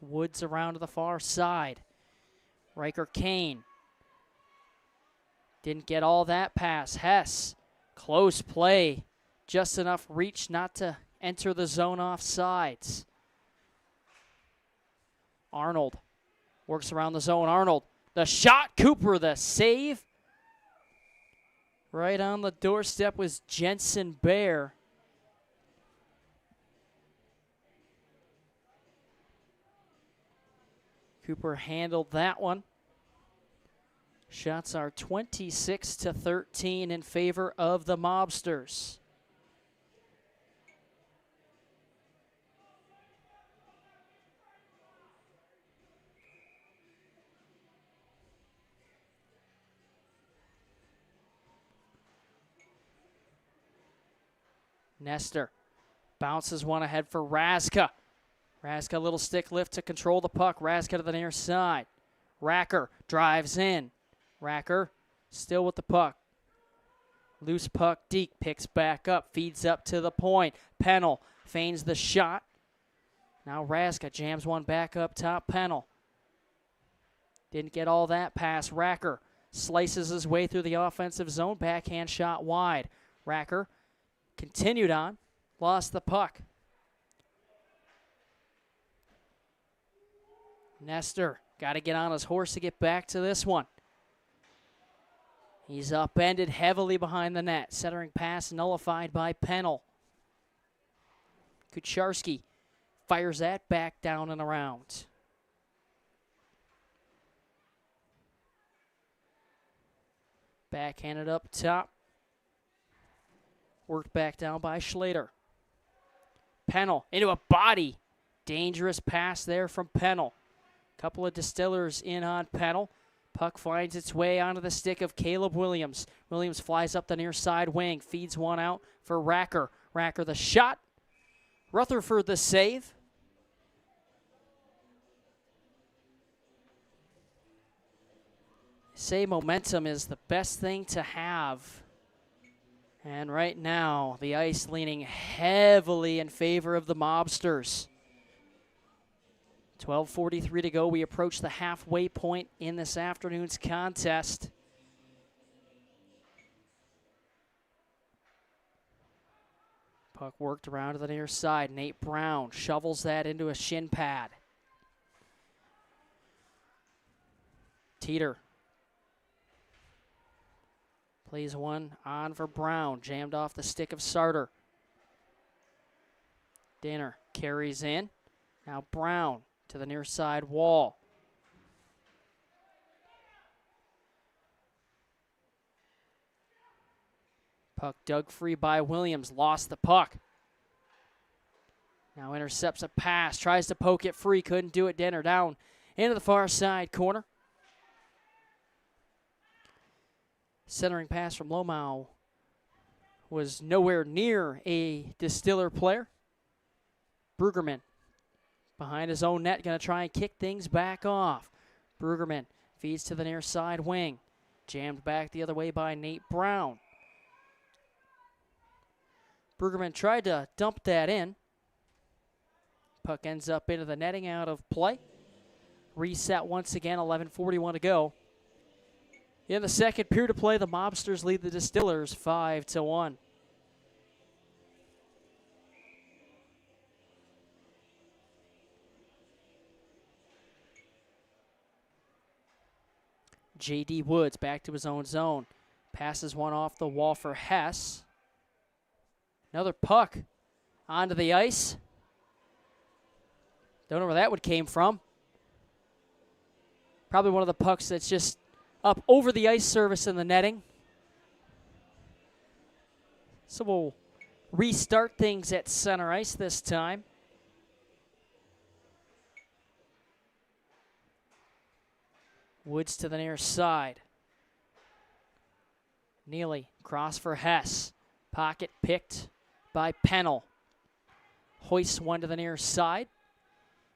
Speaker 1: Woods around to the far side. Riker Kane. Didn't get all that pass. Hess. Close play. Just enough reach not to enter the zone off sides. Arnold. Works around the zone. Arnold. The shot. Cooper the save. Right on the doorstep was Jensen Bear. Cooper handled that one. Shots are 26-13 in favor of the Mobsters. Nestor bounces one ahead for Raska. Raska, a little stick lift to control the puck. Raska to the near side. Racker drives in. Racker still with the puck. Loose puck, Deke picks back up, feeds up to the point. Pennell feigns the shot. Now Raska jams one back up top. Pennell didn't get all that pass. Racker slices his way through the offensive zone. Backhand shot wide. Racker continued on, lost the puck. Nestor got to get on his horse to get back to this one. He's upended heavily behind the net. Centering pass nullified by Pennell. Kucharski fires that back down and around. Backhanded up top. Worked back down by Schlater. Pennell into a body. Dangerous pass there from Pennell. Couple of Distillers in on Pennell. Puck finds its way onto the stick of Caleb Williams. Williams flies up the near side wing. Feeds one out for Racker. Racker the shot. Rutherford the save. Say momentum is the best thing to have. And right now, the ice leaning heavily in favor of the Mobsters. 12:43 to go. We approach the halfway point in this afternoon's contest. Puck worked around to the near side. Nate Brown shovels that into a shin pad. Teeter plays one on for Brown. Jammed off the stick of Sarter. Danner carries in. Now Brown to the near side wall. Puck dug free by Williams. Lost the puck. Now intercepts a pass. Tries to poke it free. Couldn't do it. Danner down into the far side corner. Centering pass from Lomau was nowhere near a Distiller player. Brueggemann behind his own net, going to try and kick things back off. Brueggemann feeds to the near side wing. Jammed back the other way by Nate Brown. Brueggemann tried to dump that in. Puck ends up into the netting, out of play. Reset once again, 11:41 to go. In the second period of play, the Mobsters lead the Distillers 5-1. J.D. Woods back to his own zone. Passes one off the wall for Hess. Another puck onto the ice. Don't know where that one came from. Probably one of the pucks that's just up over the ice surface in the netting. So we'll restart things at center ice this time. Woods to the near side. Neely, cross for Hess. Pocket picked by Pennell. Hoists one to the near side.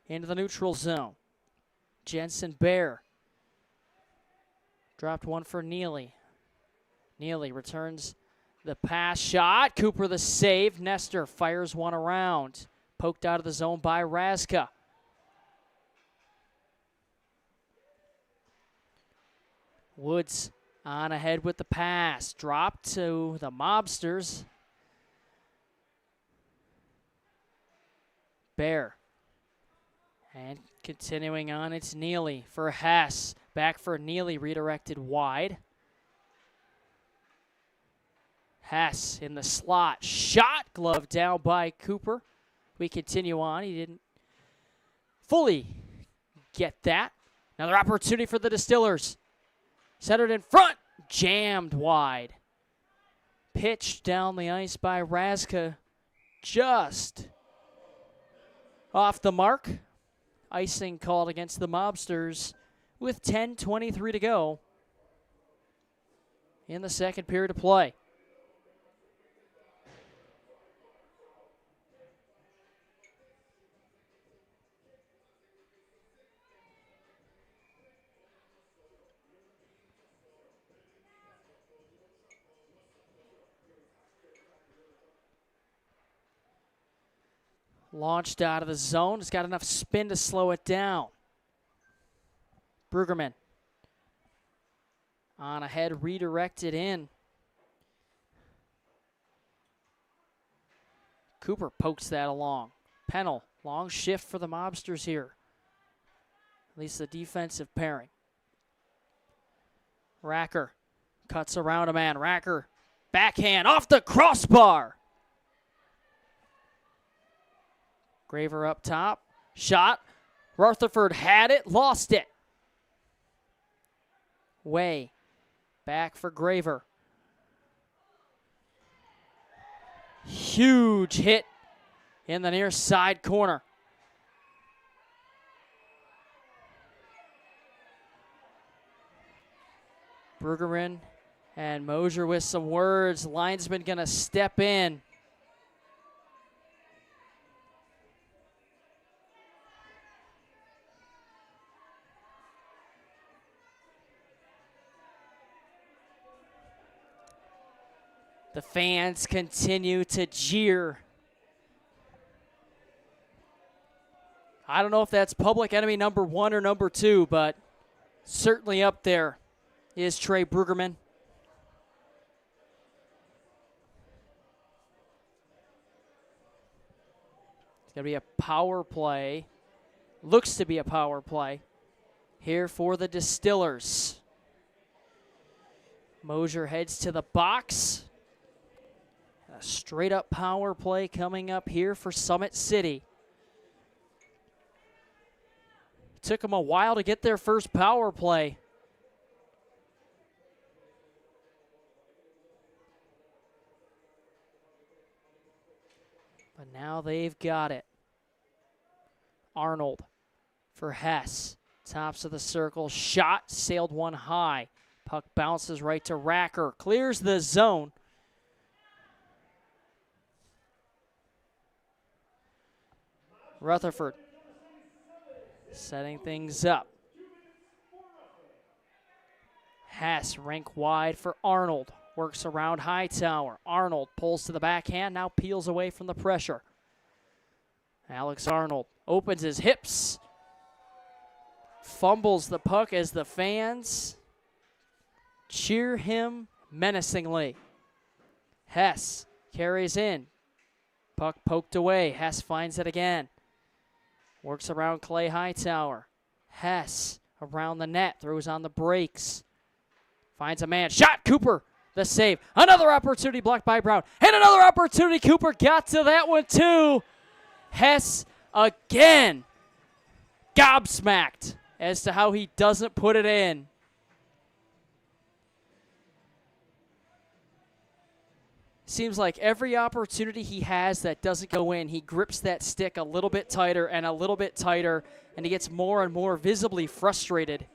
Speaker 1: Into the neutral zone. Jensen Bear. Dropped one for Neely. Neely returns the pass shot. Cooper the save. Nestor fires one around. Poked out of the zone by Raska. Woods on ahead with the pass. Dropped to the Mobsters. Bear. And continuing on, it's Neely for Hess. Back for Neely, redirected wide. Hess in the slot. Shot, glove down by Cooper. We continue on. He didn't fully get that. Another opportunity for the Distillers. Centered in front. Jammed wide. Pitched down the ice by Raska. Just off the mark. Icing called against the Mobsters with 10:23 to go in the second period of play. Launched out of the zone. It's got enough spin to slow it down. Brueggemann on ahead, redirected in. Cooper pokes that along. Pennell, long shift for the Mobsters here. At least the defensive pairing. Racker cuts around a man. Racker, backhand off the crossbar. Graver up top. Shot. Rutherford had it, lost it. Way back for Graver. Huge hit in the near side corner. Brueggemann and Mosier with some words. Linesman gonna step in. The fans continue to jeer. I don't know if that's public enemy number 1 or number 2, but certainly up there is Trey Brueggemann. It's going to be a power play. Looks to be a power play here for the Distillers. Mosier heads to the box. A straight up power play coming up here for Summit City. Took them a while to get their first power play. But now they've got it. Arnold for Hess. Tops of the circle. Shot. Sailed one high. Puck bounces right to Racker. Clears the zone. Rutherford setting things up. Hess rink wide for Arnold. Works around Hightower. Arnold pulls to the backhand, now peels away from the pressure. Alex Arnold opens his hips. Fumbles the puck as the fans cheer him menacingly. Hess carries in. Puck poked away. Hess finds it again. Works around Clay Hightower. Hess around the net. Throws on the brakes. Finds a man. Shot. Cooper. The save. Another opportunity blocked by Brown. And another opportunity. Cooper got to that one too. Hess again. Gobsmacked as to how he doesn't put it in. Seems like every opportunity he has that doesn't go in, he grips that stick a little bit tighter and a little bit tighter, and he gets more and more visibly frustrated.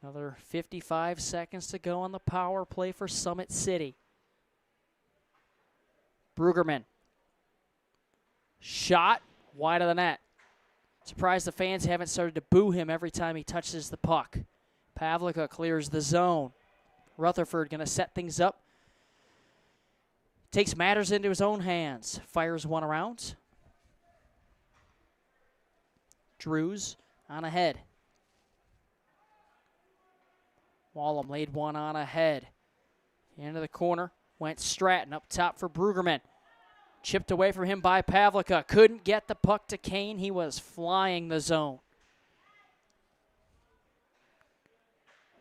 Speaker 1: Another 55 seconds to go on the power play for Summit City. Brueggemann. Shot wide of the net. Surprised the fans haven't started to boo him every time he touches the puck. Pavlica clears the zone. Rutherford going to set things up. Takes matters into his own hands. Fires one around. Drews on ahead. Wallem laid one on ahead. Into the corner. Went Stratton up top for Brueggemann. Chipped away from him by Pavlica. Couldn't get the puck to Kane. He was flying the zone.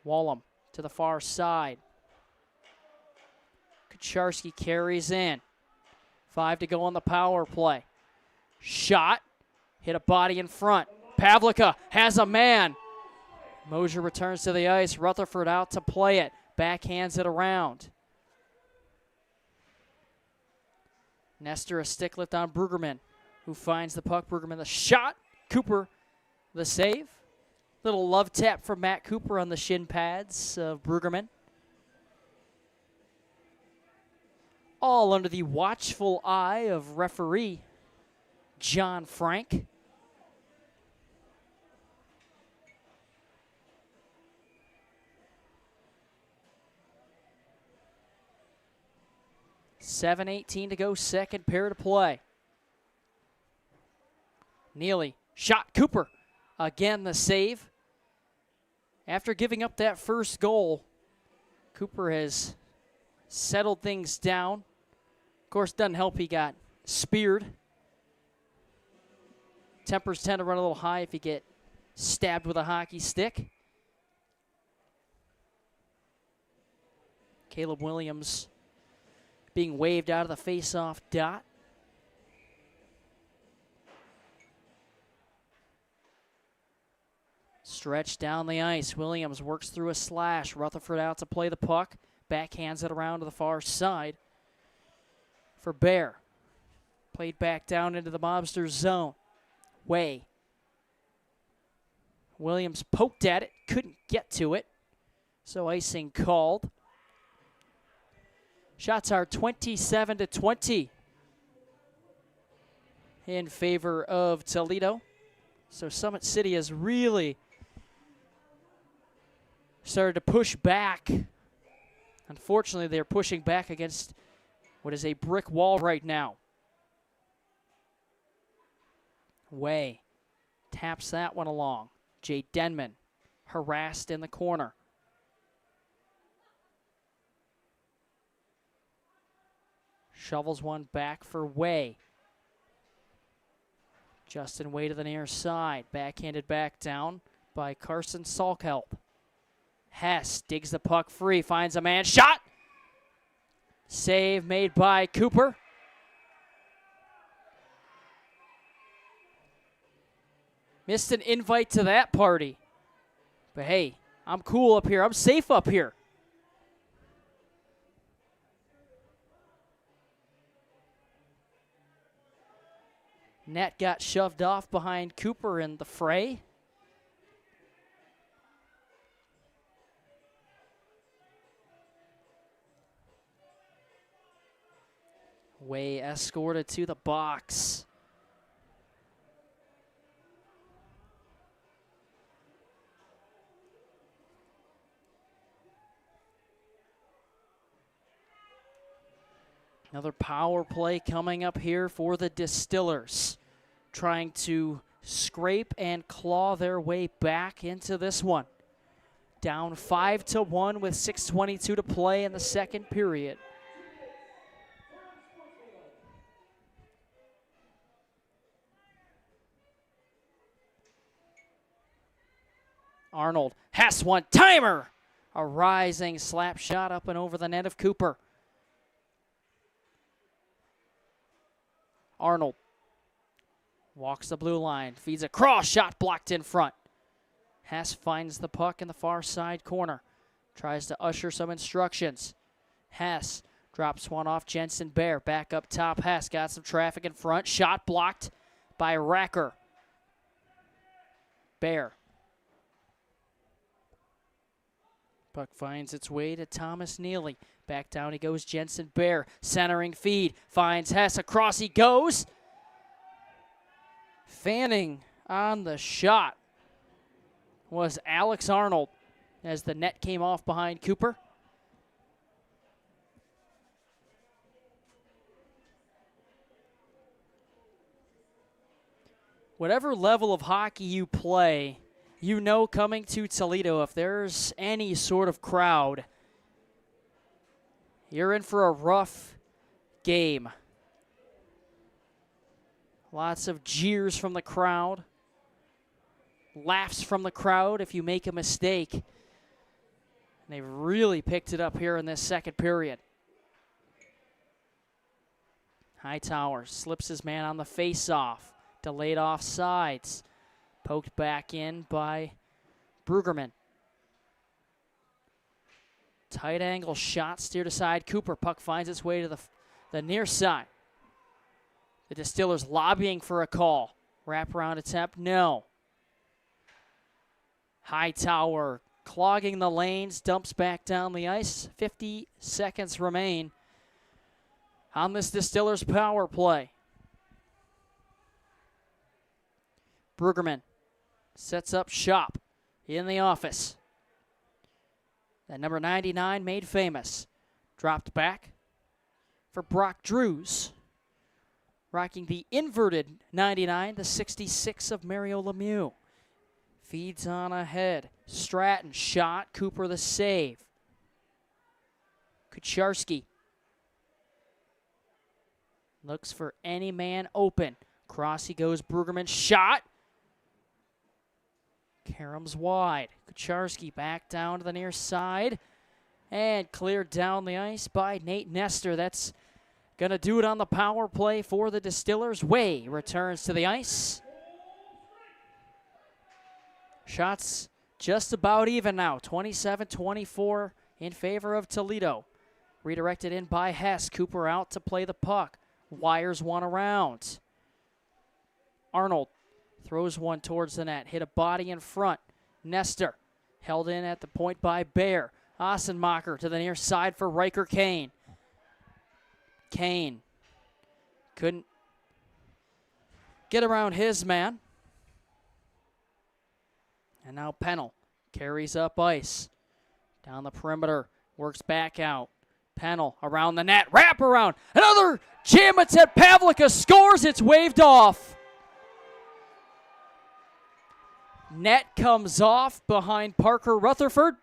Speaker 1: Wallem to the far side. Kucharski carries in. 5 to go on the power play. Shot. Hit a body in front. Pavlica has a man. Mosier returns to the ice. Rutherford out to play it. Backhands it around. Nestor a stick lift on Brueggemann, who finds the puck. Brueggemann the shot. Cooper the save. Little love tap from Matt Cooper on the shin pads of Brueggemann. all under the watchful eye of referee John Frank. .7:18 to go, second period of play. Neely, shot, Cooper. Again, the save. After giving up that first goal, Cooper has settled things down. Of course, doesn't help he got speared. Tempers tend to run a little high if you get stabbed with a hockey stick. Caleb Williams being waved out of the face-off dot. Stretch down the ice. Williams works through a slash. Rutherford out to play the puck. Backhands it around to the far side for Bear. Played back down into the Mobsters zone. Way. Williams poked at it. Couldn't get to it. So icing called. Shots are 27-20 in favor of Toledo. So Summit City has really started to push back. Unfortunately, they're pushing back against what is a brick wall right now. Way taps that one along. Jay Denman harassed in the corner. Shovels one back for Way. Justin Way to the near side. Backhanded back down by Carson Salkhelp. Hess digs the puck free, finds a man. Shot! Save made by Cooper. Missed an invite to that party. But hey, I'm cool up here. I'm safe up here. Net got shoved off behind Cooper in the fray. Way escorted to the box. Another power play coming up here for the Distillers, trying to scrape and claw their way back into this one. Down 5-1 with 6:22 to play in the second period. Arnold has one timer. A rising slap shot up and over the net of Cooper. Arnold walks the blue line, feeds a cross shot blocked in front. Hess finds the puck in the far side corner. Tries to usher some instructions. Hess drops one off Jensen Bear. Back up top, Hess got some traffic in front. Shot blocked by Racker. Bear. Puck finds its way to Thomas Neely. Back down he goes, Jensen Bear. Centering feed, finds Hess. Across he goes. Fanning on the shot was Alex Arnold as the net came off behind Cooper. Whatever level of hockey you play, you know coming to Toledo, if there's any sort of crowd, you're in for a rough game. Lots of jeers from the crowd. Laughs from the crowd if you make a mistake. And they've really picked it up here in this second period. Hightower slips his man on the face-off. Delayed offsides. Poked back in by Brueggerman. Tight angle shot, steered aside. Cooper, puck finds its way to the near side. The Distillers lobbying for a call. Wraparound attempt, no. Hightower clogging the lanes, dumps back down the ice. 50 seconds remain on this Distillers power play. Brueggemann sets up shop in the office. That number 99 made famous. Dropped back for Brock Drews. Rocking the inverted 99, the 66 of Mario Lemieux. Feeds on ahead. Stratton shot. Cooper the save. Kucharski looks for any man open. Cross he goes. Brueggemann shot. Karams wide. Kucharski back down to the near side. And cleared down the ice by Nate Nestor. That's going to do it on the power play for the Distillers. Way returns to the ice. Shots just about even now. 27-24 in favor of Toledo. Redirected in by Hess. Cooper out to play the puck. Wires one around. Arnold throws one towards the net. Hit a body in front. Nestor held in at the point by Bear. Ossenmacher to the near side for Riker Kane. Kane couldn't get around his man. And now Pennell carries up ice. Down the perimeter, works back out. Pennell around the net, wrap around. Another jam attempt. Pavlica scores. It's waved off. Net comes off behind Parker Rutherford.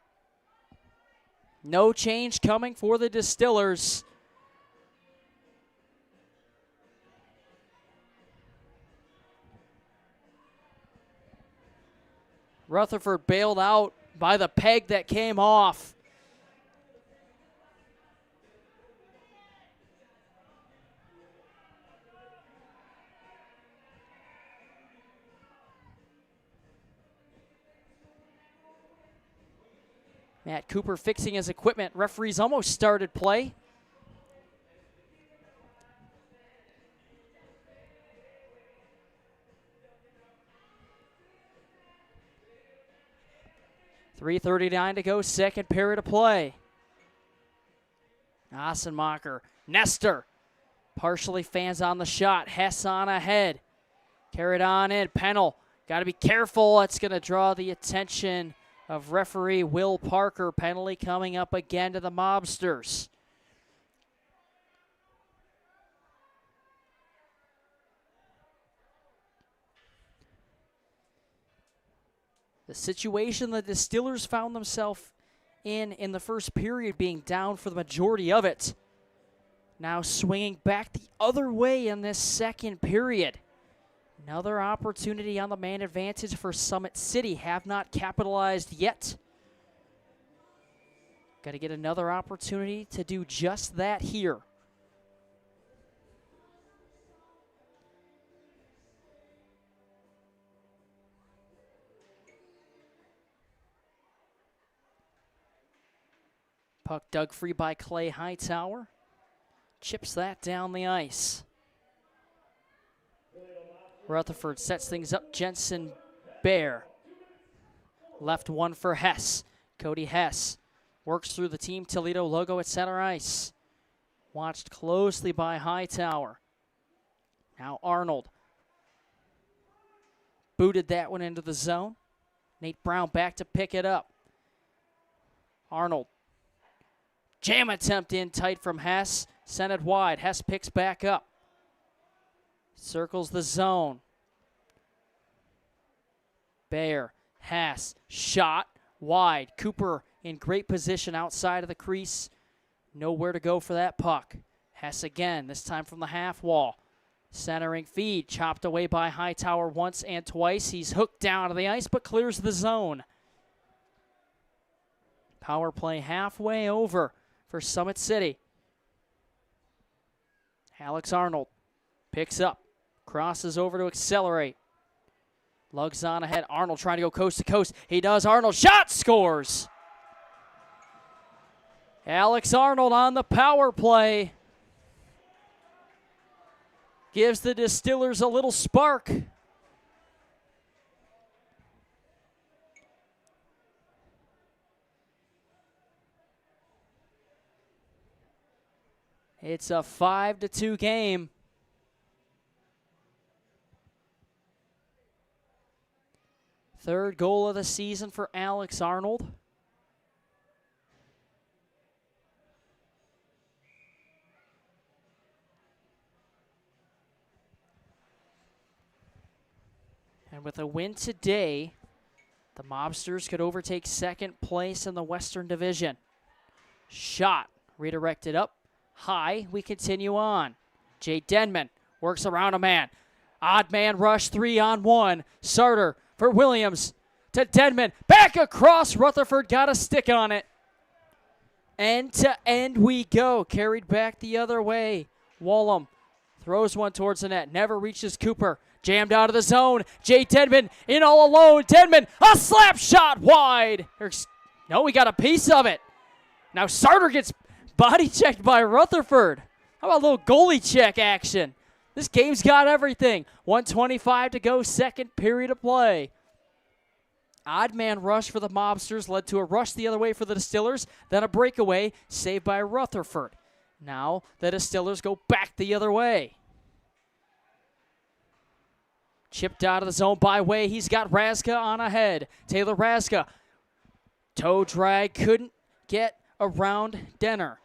Speaker 1: No change coming for the Distillers. Rutherford bailed out by the peg that came off. Matt Cooper fixing his equipment. Referees almost started play. .339 to go, second period of play. Ossenmacher, Nestor, partially fans on the shot. Hess on ahead. Carried on in. Pennell, got to be careful. It's going to draw the attention of referee Will Parker. Penalty coming up again to the Mobsters. The situation the Distillers found themselves in the first period, being down for the majority of it, now swinging back the other way in this second period. Another opportunity on the man advantage for Summit City. Have not capitalized yet. Got to get another opportunity to do just that here. Puck dug free by Clay Hightower. Chips that down the ice. Rutherford sets things up. Jensen Bear. Left one for Hess. Cody Hess works through the Team Toledo logo at center ice. Watched closely by Hightower. Now Arnold. Booted that one into the zone. Nate Brown back to pick it up. Arnold. Jam attempt in tight from Hess. Sent it wide. Hess picks back up. Circles the zone. Bear, Hess, shot, wide. Cooper in great position outside of the crease. Nowhere to go for that puck. Hess again, this time from the half wall. Centering feed, chopped away by Hightower once and twice. He's hooked down to the ice, but clears the zone. Power play halfway over for Summit City. Alex Arnold picks up. Crosses over to accelerate. Lugs on ahead. Arnold trying to go coast to coast. He does. Arnold shot, scores. Alex Arnold on the power play. Gives the Distillers a little spark. It's a 5-2 game. Third goal of the season for Alex Arnold. And with a win today, the Mobsters could overtake second place in the Western Division. Shot redirected up high. We continue on. Jay Denman works around a man. Odd man rush 3-on-1. Sarter for Williams to Denman. Back across. Rutherford got a stick on it. End to end we go. Carried back the other way. Wallum throws one towards the net. Never reaches Cooper. Jammed out of the zone. Jay Denman in all alone. Denman, a slap shot wide. No, we got a piece of it. Now Sarter gets body checked by Rutherford. How about a little goalie check action? This game's got everything. 1:25 to go, second period of play. Odd man rush for the Mobsters led to a rush the other way for the Distillers, then a breakaway saved by Rutherford. Now the Distillers go back the other way. Chipped out of the zone by Way. He's got Raska on ahead. Taylor Raska. Toe drag. Couldn't get around Denner.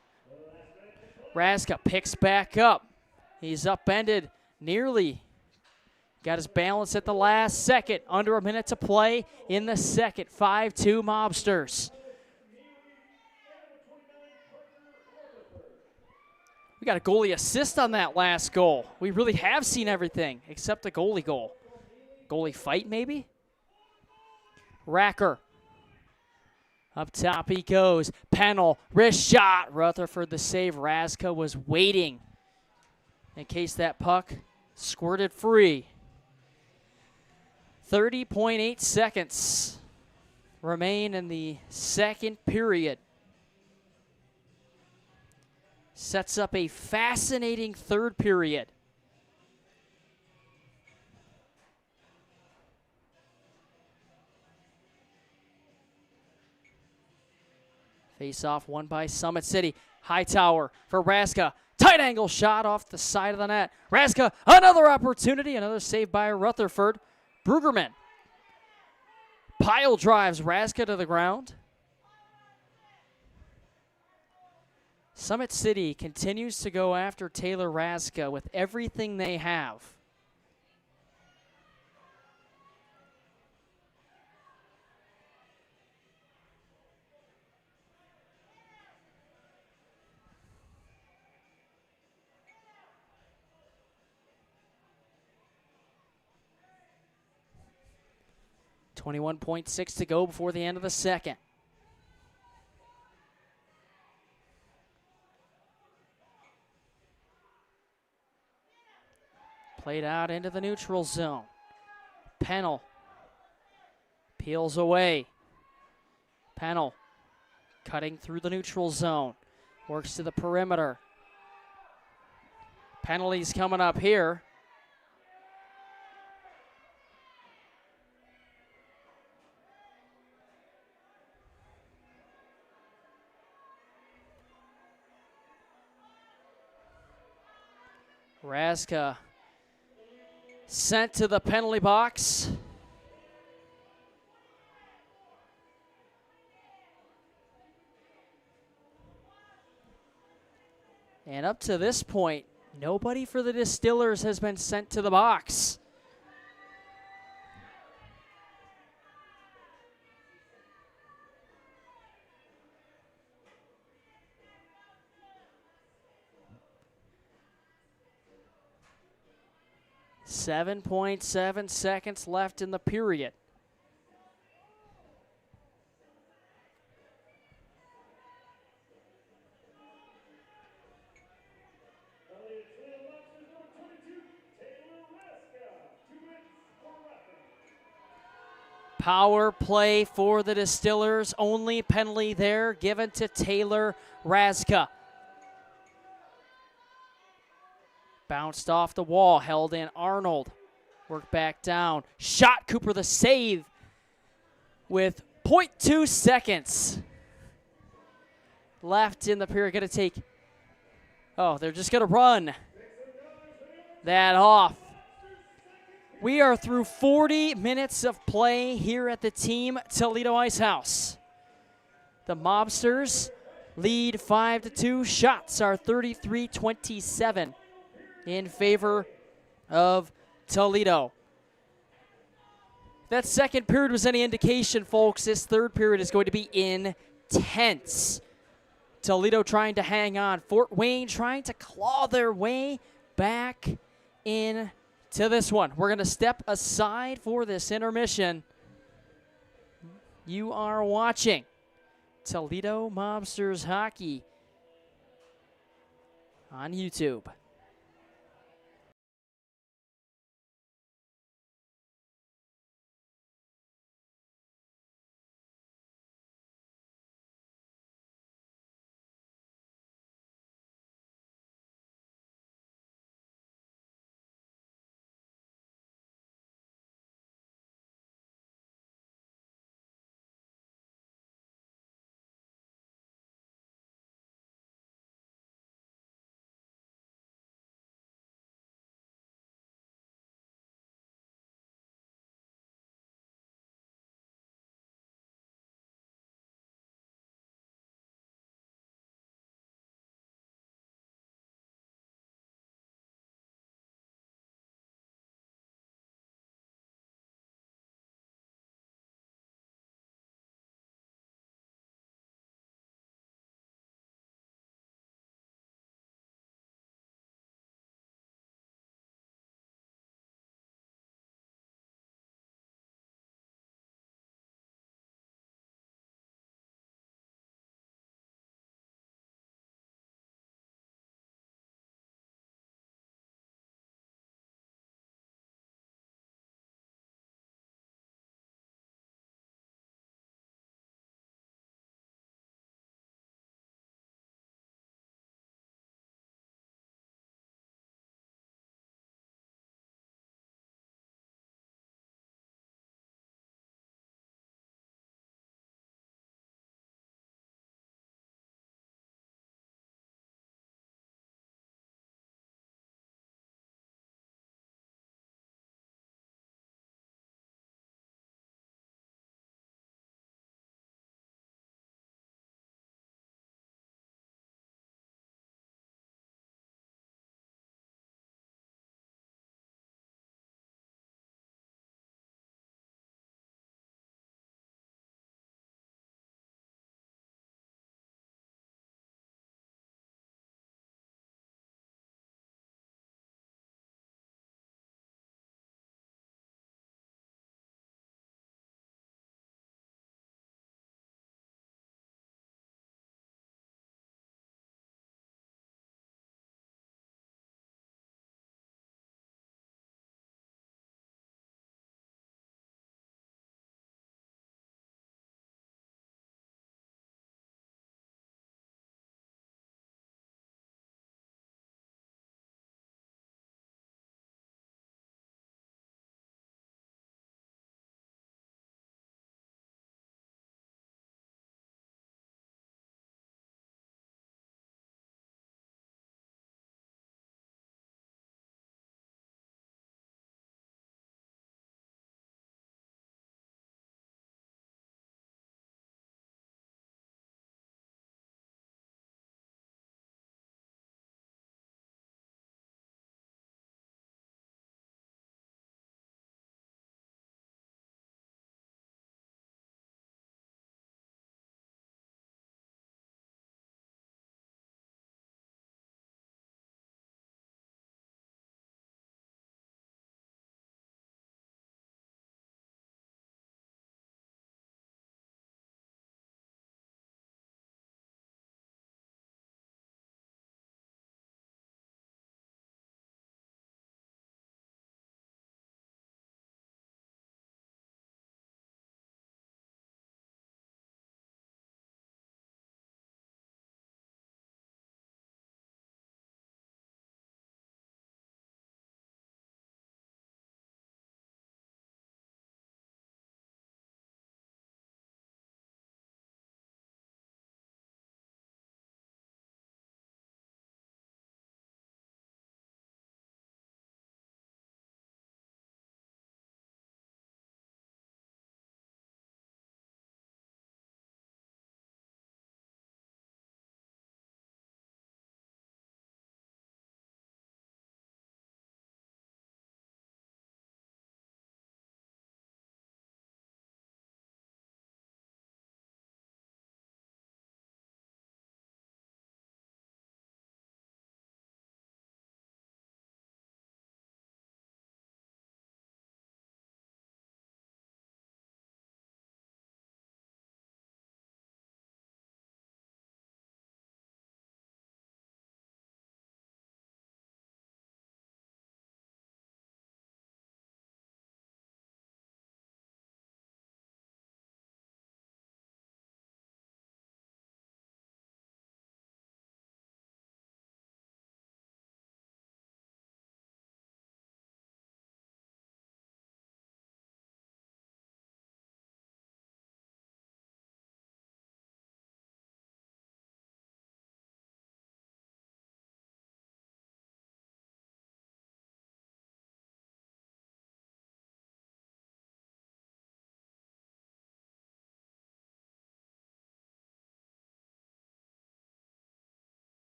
Speaker 1: Raska picks back up. He's upended nearly. Got his balance at the last second. Under a minute to play in the second. 5-2 Mobsters. We got a goalie assist on that last goal. We really have seen everything except the goalie goal. Goalie fight, maybe? Racker. Up top he goes. Pennell, wrist shot. Rutherford the save. Raska was waiting in case that puck squirted free. 30.8 seconds remain in the second period. Sets up a fascinating third period. Face-off won by Summit City. Hightower for Raska. Tight angle shot off the side of the net. Raska, another opportunity. Another save by Rutherford. Brugerman. Pile drives Raska to the ground. Summit City continues to go after Taylor Raska with everything they have. .6 to go before the end of the second. Played out into the neutral zone. Pennell peels away. Pennell cutting through the neutral zone. Works to the perimeter. Penalties coming up here. Raska sent to the penalty box. And up to this point, nobody for the Distillers has been sent to the box. .7 seconds left in the period. Power play for the Distillers. Only penalty there given to Taylor Raska. Bounced off the wall, held in Arnold. Worked back down. Shot Cooper the save with .2 seconds left in the period. Going to take Oh, they're just going to run that off. We are through 40 minutes of play here at the Team Toledo Ice House. The Mobsters lead 5-2. Shots are 33-27 in favor of Toledo. If that second period was any indication, folks, this third period is going to be intense. Toledo trying to hang on. Fort Wayne trying to claw their way back in to this one. We're going to step aside for this intermission. You are watching Toledo Mobsters hockey on YouTube.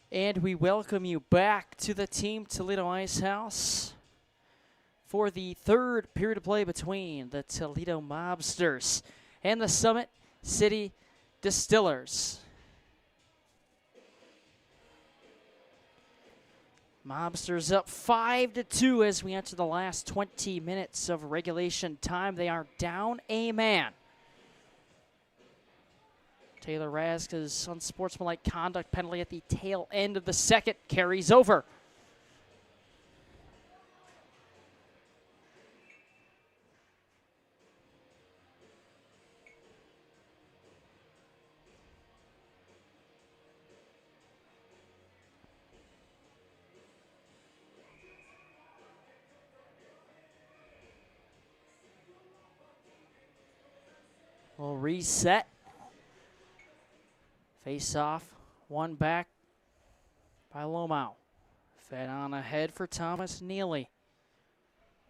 Speaker 1: And we welcome you back to the Team Toledo Ice House for the third period of play between the Toledo Mobsters and the Summit City Distillers. Mobsters up 5-2 as we enter the last 20 minutes of regulation time. They are down a man. Taylor Raska's unsportsmanlike conduct penalty at the tail end of the second carries over. We'll reset. Face off, one back by Lomau. Fed on ahead for Thomas Neely.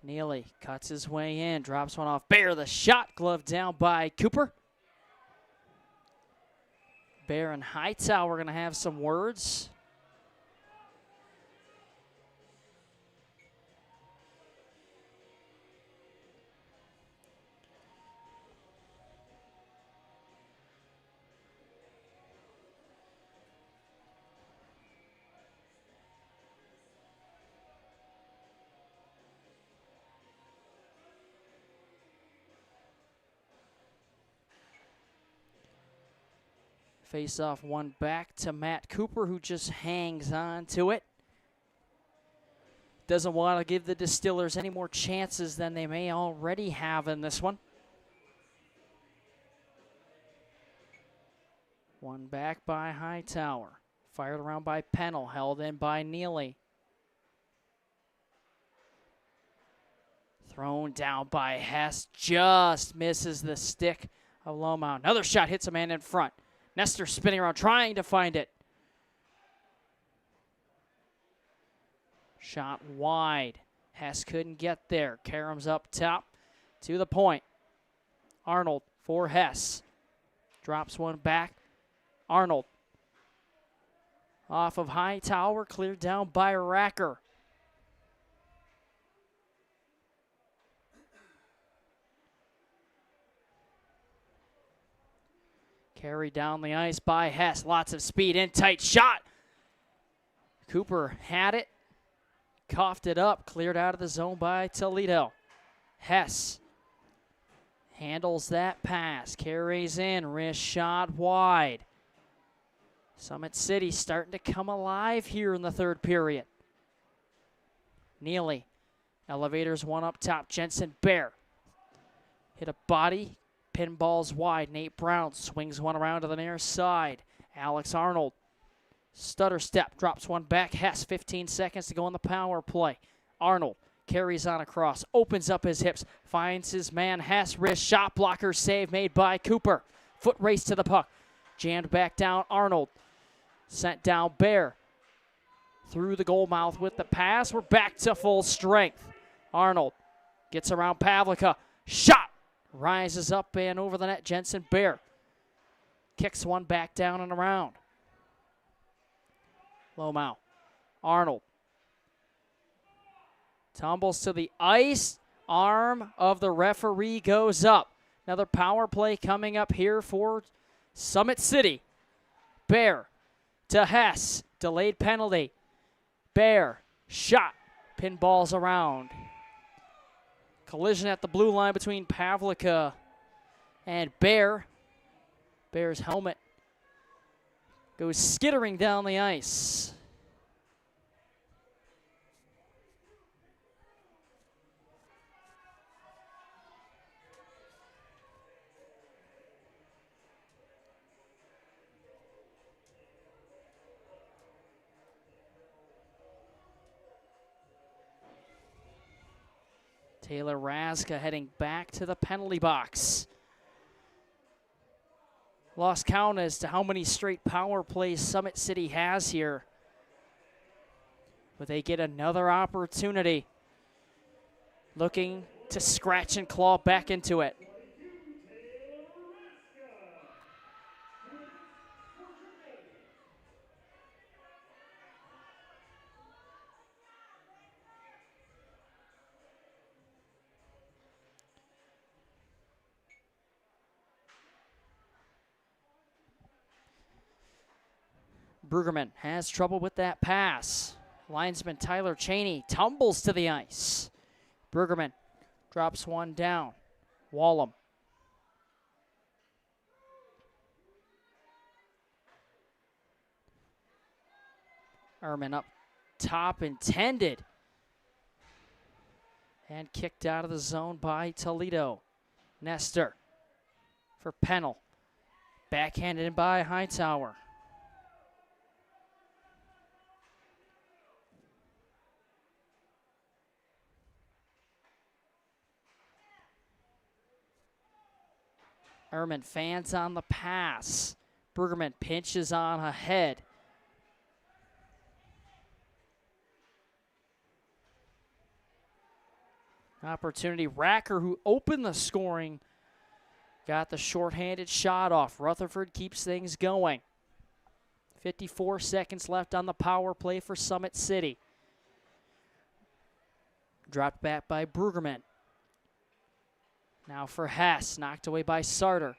Speaker 1: Neely cuts his way in, drops one off Bear. The shot, glove down by Cooper. Bear and Hightower are going to have some words. Face off one back to Matt Cooper, who just hangs on to it. Doesn't want to give the Distillers any more chances than they may already have in this one. One back by Hightower. Fired around by Pennell, held in by Neely. Thrown down by Hess, just misses the stick of Lomau. Another shot hits a man in front. Nestor spinning around, trying to find it. Shot wide. Hess couldn't get there. Karam's up top to the point. Arnold for Hess. Drops one back. Arnold. Off of Hightower, cleared down by Racker. Carried down the ice by Hess. Lots of speed in tight shot. Cooper had it. Coughed it up. Cleared out of the zone by Toledo. Hess handles that pass. Carries in. Wrist shot wide. Summit City starting to come alive here in the third period. Neely. Elevators one up top. Jensen Bear. Hit a body. Pinballs wide. Nate Brown swings one around to the near side. Alex Arnold. Stutter step. Drops one back. Hess, 15 seconds to go on the power play. Arnold carries on across. Opens up his hips. Finds his man Hess. Wrist shot blocker save made by Cooper. Foot race to the puck. Jammed back down. Arnold. Sent down Bear. Through the goal mouth with the pass. We're back to full strength. Arnold gets around Pavlica. Shot. Rises up and over the net. Jensen Bear kicks one back down and around. Lomau. Arnold tumbles to the ice. Arm of the referee goes up. Another power play coming up here for Summit City. Bear to Hess. Delayed penalty. Bear. Shot. Pinballs around. Collision at the blue line between Pavlica and Bear. Bear's helmet goes skittering down the ice. Taylor Raska heading back to the penalty box. Lost count as to how many straight power plays Summit City has here. But they get another opportunity. Looking to scratch and claw back into it. Brueggemann has trouble with that pass. Linesman Tyler Cheney tumbles to the ice. Brueggemann drops one down. Wallem. Ehrman up top, intended. And kicked out of the zone by Toledo. Nestor for Pennell. Backhanded in by Hightower. Ehrman fans on the pass. Brueggemann pinches on ahead. Opportunity. Racker, who opened the scoring, got the shorthanded shot off. Rutherford keeps things going. 54 seconds left on the power play for Summit City. Dropped back by Brueggemann. Now for Hess, knocked away by Sarter.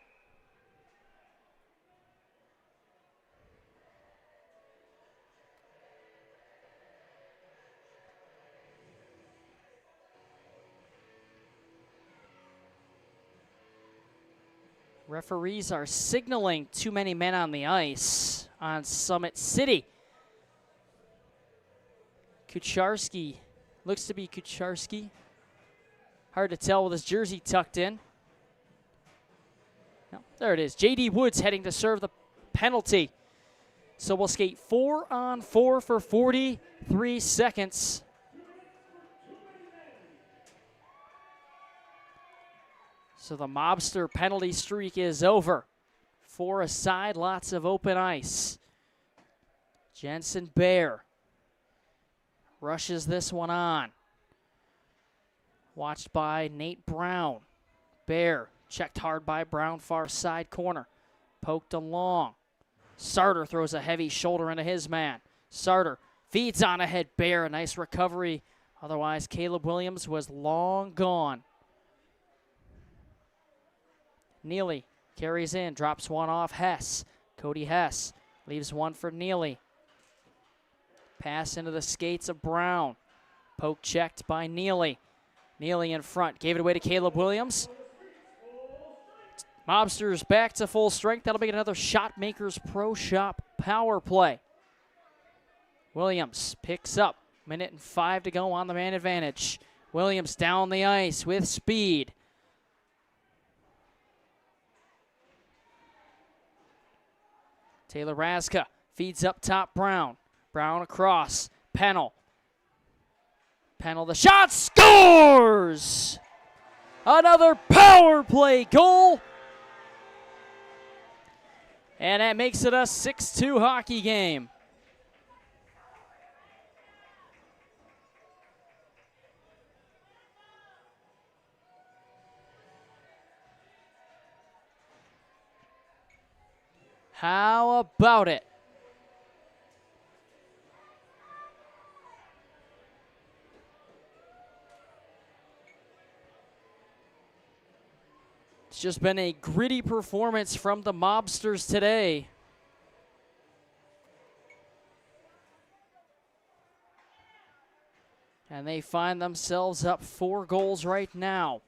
Speaker 1: Referees are signaling too many men on the ice on Summit City. Kucharski, looks to be Kucharski. Hard to tell with his jersey tucked in. No, there it is. J.D. Woods heading to serve the penalty. So we'll skate 4-on-4 for 43 seconds. So the Mobster penalty streak is over. 4 aside, lots of open ice. Jensen Bear rushes this one on. Watched by Nate Brown. Bear checked hard by Brown, far side corner. Poked along. Sarter throws a heavy shoulder into his man. Sarter feeds on ahead. Bear, a nice recovery. Otherwise, Caleb Williams was long gone. Neely carries in, drops one off Hess. Cody Hess leaves one for Neely. Pass into the skates of Brown. Poke checked by Neely. Neely in front, gave it away to Caleb Williams. Mobsters back to full strength. That'll be another Shotmakers Pro Shop power play. Williams picks up. 1:05 to go on the man advantage. Williams down the ice with speed. Taylor Raska feeds up top Brown. Brown across. Pennell. Pennell the shot, scores! Another power play goal. And that makes it a 6-2 hockey game. How about it? It's just been a gritty performance from the Mobsters today. And they find themselves up 4 goals right now.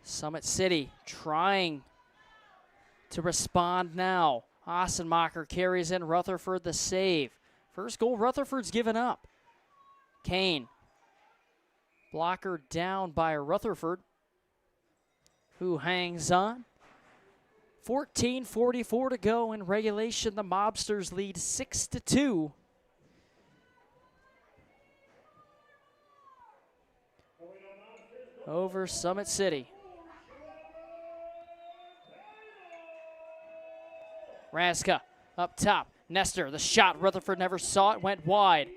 Speaker 1: Summit City trying to respond now. Ossenmacher carries in Rutherford the save. First goal Rutherford's given up. Kane. Blocker down by Rutherford, who hangs on. 14:44 to go in regulation. The Mobsters lead 6-2. Over Summit City. Raska up top. Nestor, the shot. Rutherford never saw it. Went wide.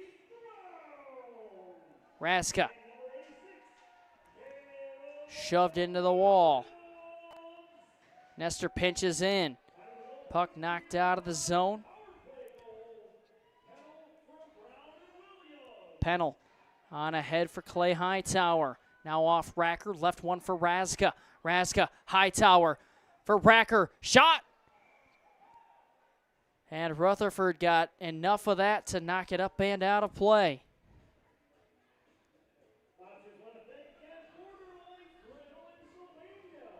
Speaker 1: Raska shoved into the wall. Nestor pinches in. Puck knocked out of the zone. Pennell on ahead for Clay Hightower. Now off Racker. Left one for Raska. Raska, Hightower for Racker. Shot! And Rutherford got enough of that to knock it up and out of play.
Speaker 2: Sponsors want to thank Gas Borderline Grill in Sylvania.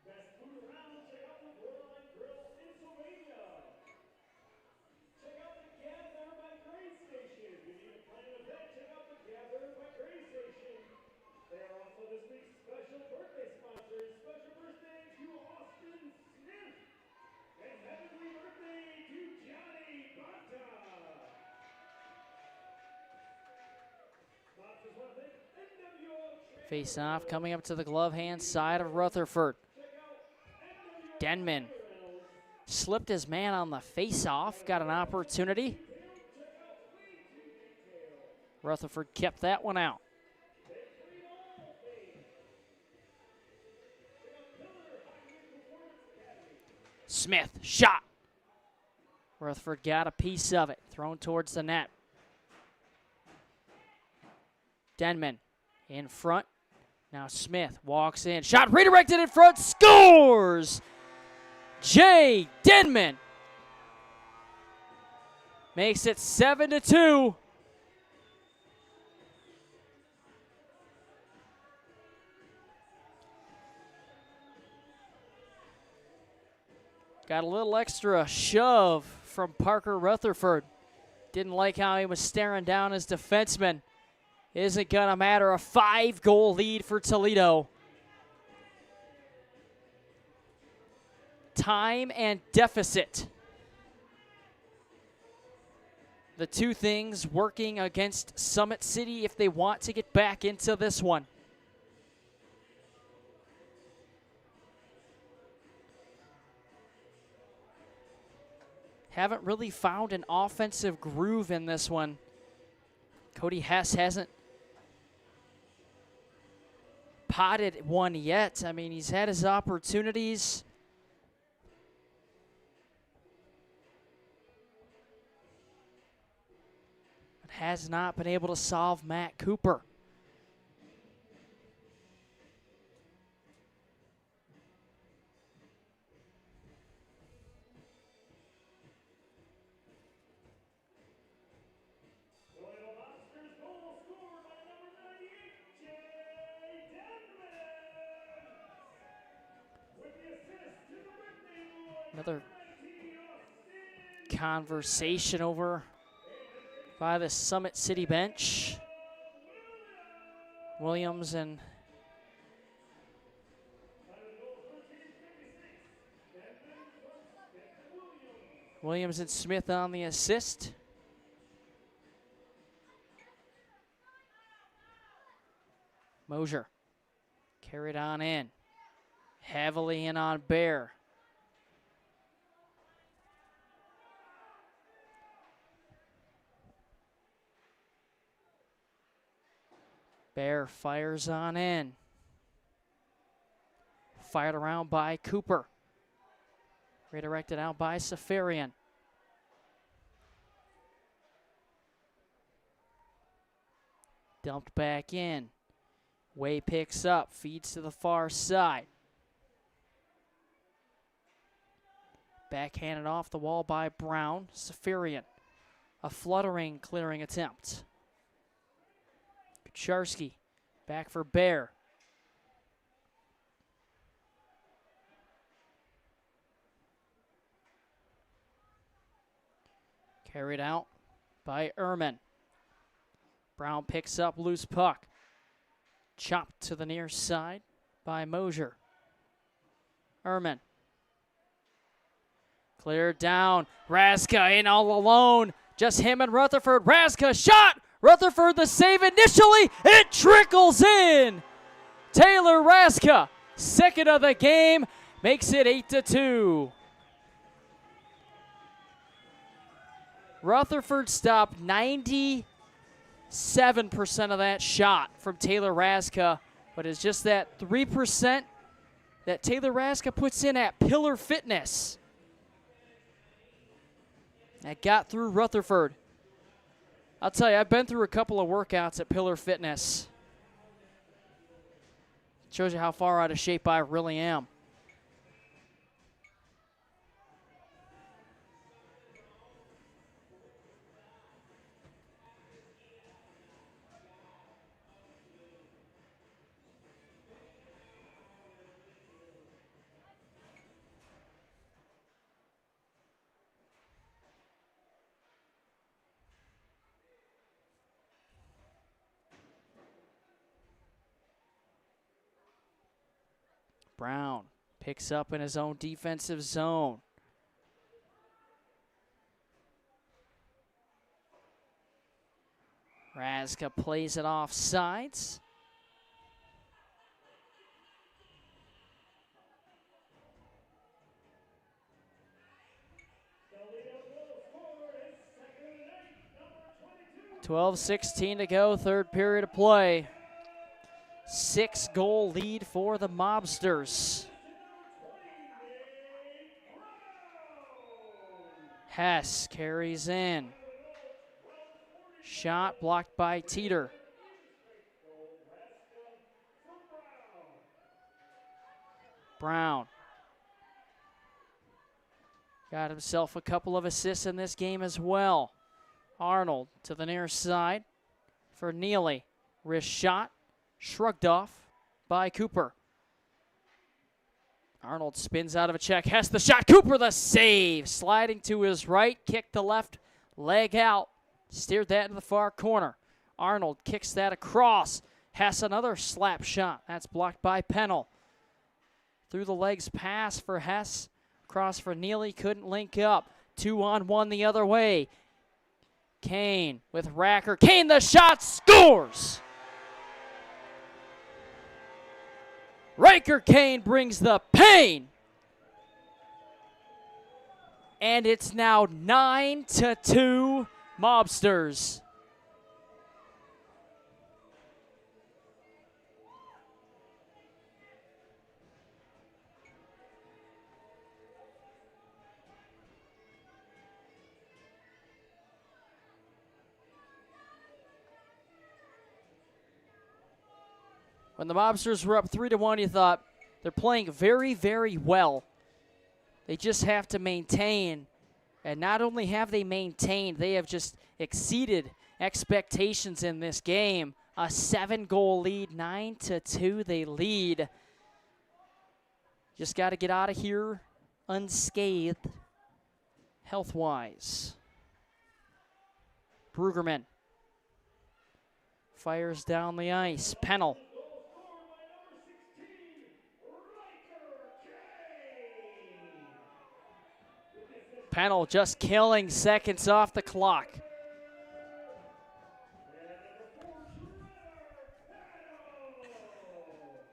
Speaker 2: Best food around, check out the Borderline Grill in Sylvania. Check out the Gather by Gray Station. If you need to plan an event, check out the Gather by Gray Station. They are also this week's special birthday sponsors. Special birthday to Austin Smith. And heavenly birthday to Johnny Bonta. Sponsors want to thank NWO
Speaker 1: Face off, coming up to the glove hand side of Rutherford. Denman slipped his man on the face off, got an opportunity. Rutherford kept that one out. Smith, shot. Rutherford got a piece of it, thrown towards the net. Denman in front. Now Smith walks in. Shot redirected in front, scores! Jay Denman makes it 7-2. Got a little extra shove from Parker Rutherford. Didn't like how he was staring down his defenseman. Isn't gonna matter. A 5-goal lead for Toledo. Time and deficit. The two things working against Summit City if they want to get back into this one. Haven't really found an offensive groove in this one. Cody Hess hasn't potted one yet. I mean, he's had his opportunities. But has not been able to solve Matt Cooper.
Speaker 2: Toledo Monsters goal scored by number 98, Jay Denman. With the assist to the birthday boy,
Speaker 1: Another
Speaker 2: 19, Austin
Speaker 1: conversation over by the Summit City bench. Williams and Williams and Smith on the assist. Mosier carried on in. Heavily in on Bear. Bear fires on in. Fired around by Cooper. Redirected out by Safarian. Dumped back in. Way picks up, feeds to the far side. Backhanded off the wall by Brown. Safarian. A fluttering clearing attempt. Kucharski back for Bear. Carried out by Ehrman. Brown picks up loose puck. Chopped to the near side by Mosier. Ehrman. Cleared down. Raska in all alone. Just him and Rutherford. Raska shot. Rutherford the save initially. It trickles in. Taylor Raska, second of the game, makes it 8-2. Rutherford stopped 97% of that shot from Taylor Raska, but it's just that 3% that Taylor Raska puts in at Pillar Fitness that got through Rutherford. I'll tell you, I've been through a couple of workouts at Pillar Fitness. Shows you how far out of shape I really am. Brown picks up in his own defensive zone. Razka plays it off sides.
Speaker 2: Toledo goal scored his second of the night, number 22.
Speaker 1: 12:16 to go, third period of play. 6-goal lead for the Mobsters. Hess carries in. Shot blocked by Teeter. Brown got himself a couple of assists in this game as well. Arnold to the near side for Neely. Wrist shot, shrugged off by Cooper. Arnold spins out of a check. Hess the shot. Cooper the save. Sliding to his right, kick to left, leg out. Steered that into the far corner. Arnold kicks that across. Hess another slap shot. That's blocked by Pennell. Through the legs pass for Hess. Cross for Neely. Couldn't link up. 2-on-1 the other way. Kane with Racker. Kane the shot. Scores! Riker Kane brings the pain. And it's now 9-2 Mobsters. When the Mobsters were up 3-1, you thought they're playing very, very well. They just have to maintain. And not only have they maintained, they have just exceeded expectations in this game. A 7-goal lead, 9-2 they lead. Just got to get out of here unscathed, health-wise. Brueggerman fires down the ice. Pennell. Pennell just killing seconds off the clock.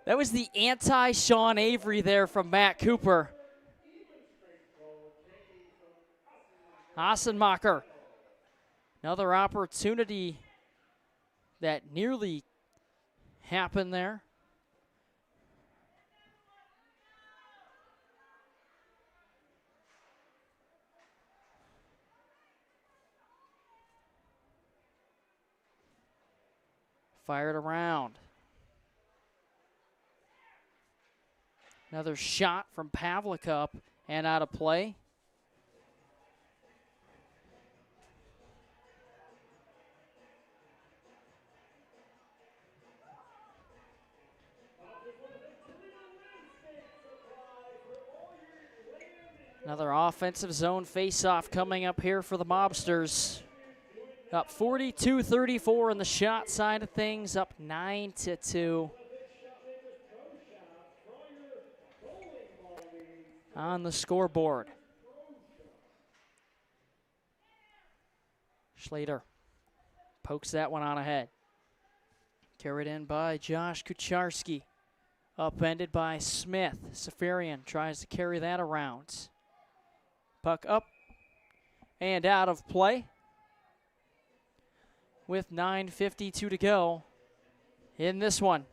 Speaker 1: That was the anti-Sean Avery there from Matt Cooper. Hassenmacher. Another opportunity that nearly happened there. Fired around. Another shot from Pavlik up and out of play. Another offensive zone face-off coming up here for the Mobsters. Up 42-34 in the shot side of things, up 9-2 on the scoreboard. Schlater pokes that one on ahead. Carried in by Josh Kucharski. Upended by Smith. Safarian tries to carry that around. Puck up and out of play. With 9:52 to go in this one.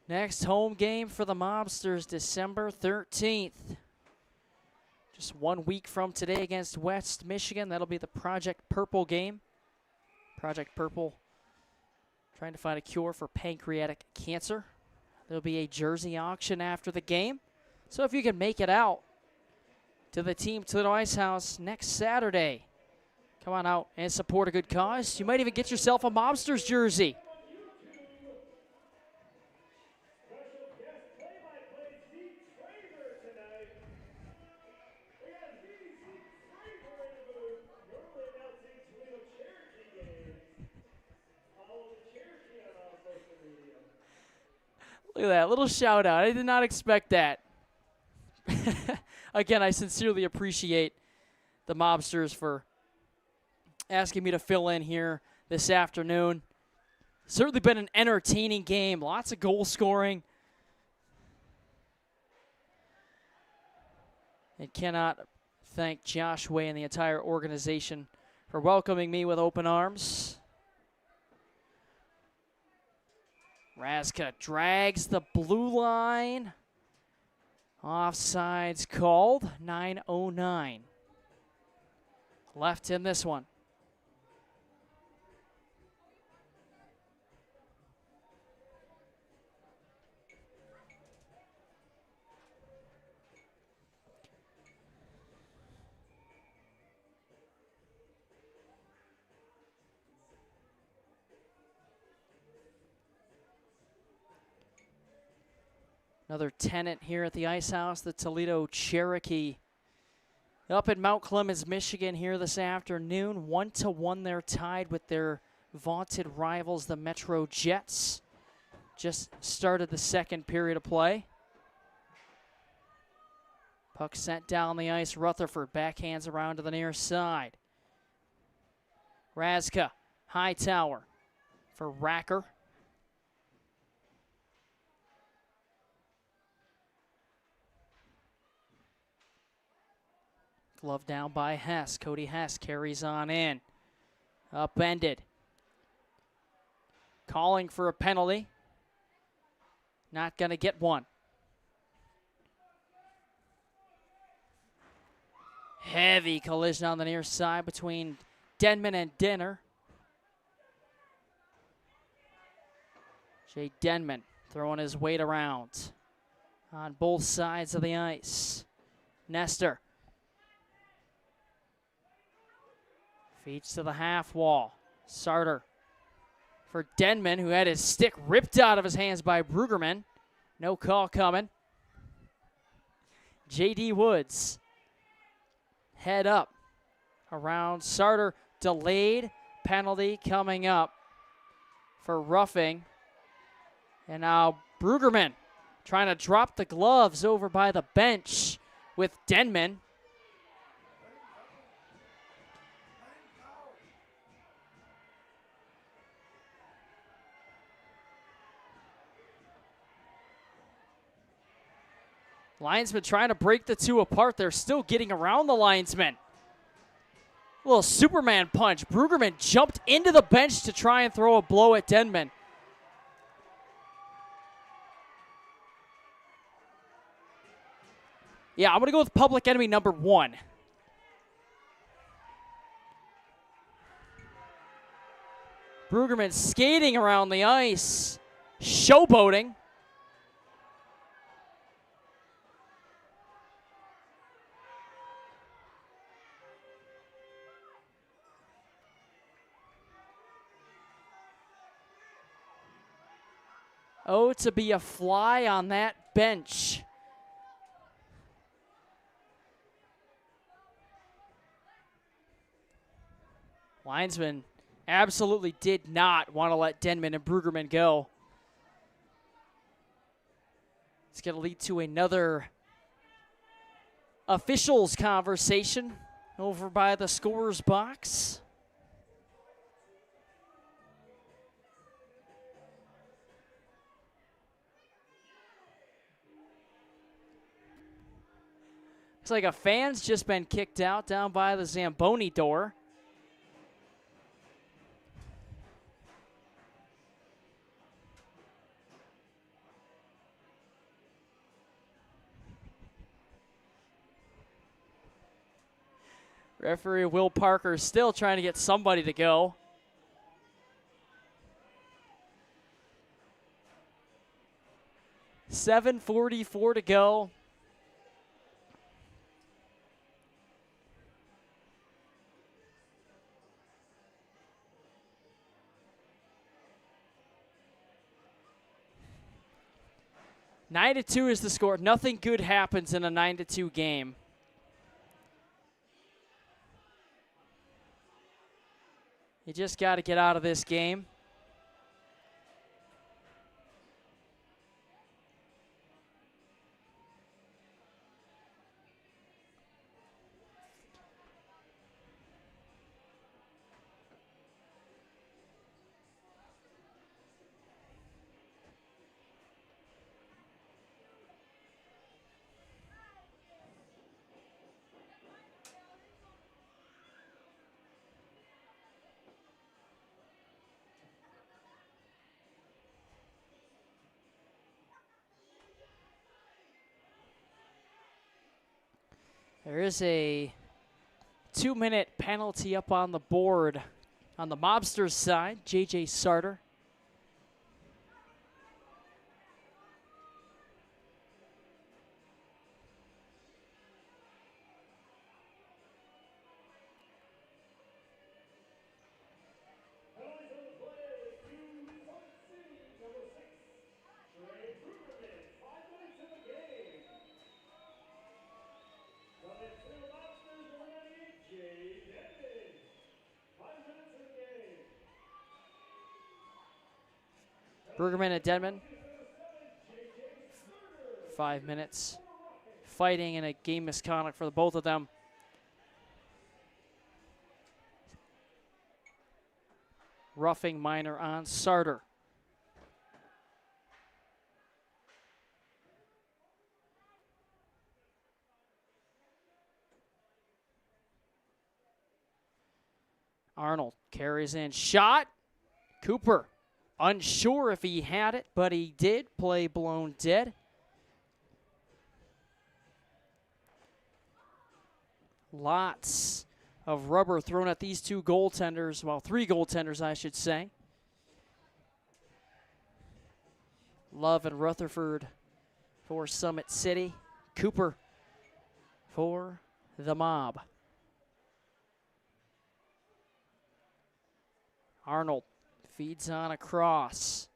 Speaker 1: Next home game for the Mobsters, December 13th. Just 1 week from today against West Michigan. That'll be the Project Purple game. Project Purple trying to find a cure for pancreatic cancer. There'll be a jersey auction after the game. So if you can make it out to the Team Toledo Ice House next Saturday, come on out and support a good cause. You might even get yourself a Mobsters jersey. Look at that little shout out. I did not expect that. Again, I sincerely appreciate the Mobsters for asking me to fill in here this afternoon. Certainly been an entertaining game. Lots of goal scoring. And cannot thank Josh Way and the entire organization for welcoming me with open arms. Razka drags the blue line. Offsides called. 9:09 left in this one. Another tenant here at the Ice House, the Toledo Cherokee. Up in Mount Clemens, Michigan here this afternoon. 1-1 they're tied with their vaunted rivals, the Metro Jets. Just started the second period of play. Puck sent down the ice. Rutherford backhands around to the near side. Razka, Hightower for Racker. Glove down by Hess. Cody Hess carries on in. Upended. Calling for a penalty. Not going to get one. Heavy collision on the near side between Denman and Dinner. Jay Denman throwing his weight around on both sides of the ice. Nestor. Feeds to the half wall. Sarter for Denman, who had his stick ripped out of his hands by Brueggemann. No call coming. J.D. Woods. Head up around Sarter. Delayed penalty coming up for roughing. And now Brueggemann trying to drop the gloves over by the bench with Denman. Linesman trying to break the two apart. They're still getting around the linesman. A little Superman punch. Brueggemann jumped into the bench to try and throw a blow at Denman. Yeah, I'm going to go with public enemy number 1. Brueggemann skating around the ice, showboating. Oh, to be a fly on that bench. Linesman absolutely did not want to let Denman and Brueggemann go. It's going to lead to another officials conversation over by the scorer's box. Looks like a fan's just been kicked out down by the Zamboni door. Referee Will Parker still trying to get somebody to go. .7:44 to go. Nine to 2 is the score. Nothing good happens in a 9-2 game. You just got to get out of this game. There is a 2-minute penalty up on the board on the Mobsters side. J.J. Sarter.
Speaker 2: Penalties on the play to Summit City, number 6. Trey Brueggemann, 5 minutes in the game. Coming to the Mobsters, number 98, Jay Denman. 5 minutes in the game.
Speaker 1: Brueggemann and Denman.
Speaker 2: Number 7, J.J. Sarter.
Speaker 1: 5 minutes. Fighting in a game misconduct for the both of them. Roughing minor on Sarter. Arnold carries in. Shot. Cooper unsure if he had it, but he did. Play blown dead. Lots of rubber thrown at these two goaltenders. Well, three goaltenders, I should say. Love and Rutherford for Summit City. Cooper for the Mob. Arnold feeds on a cross.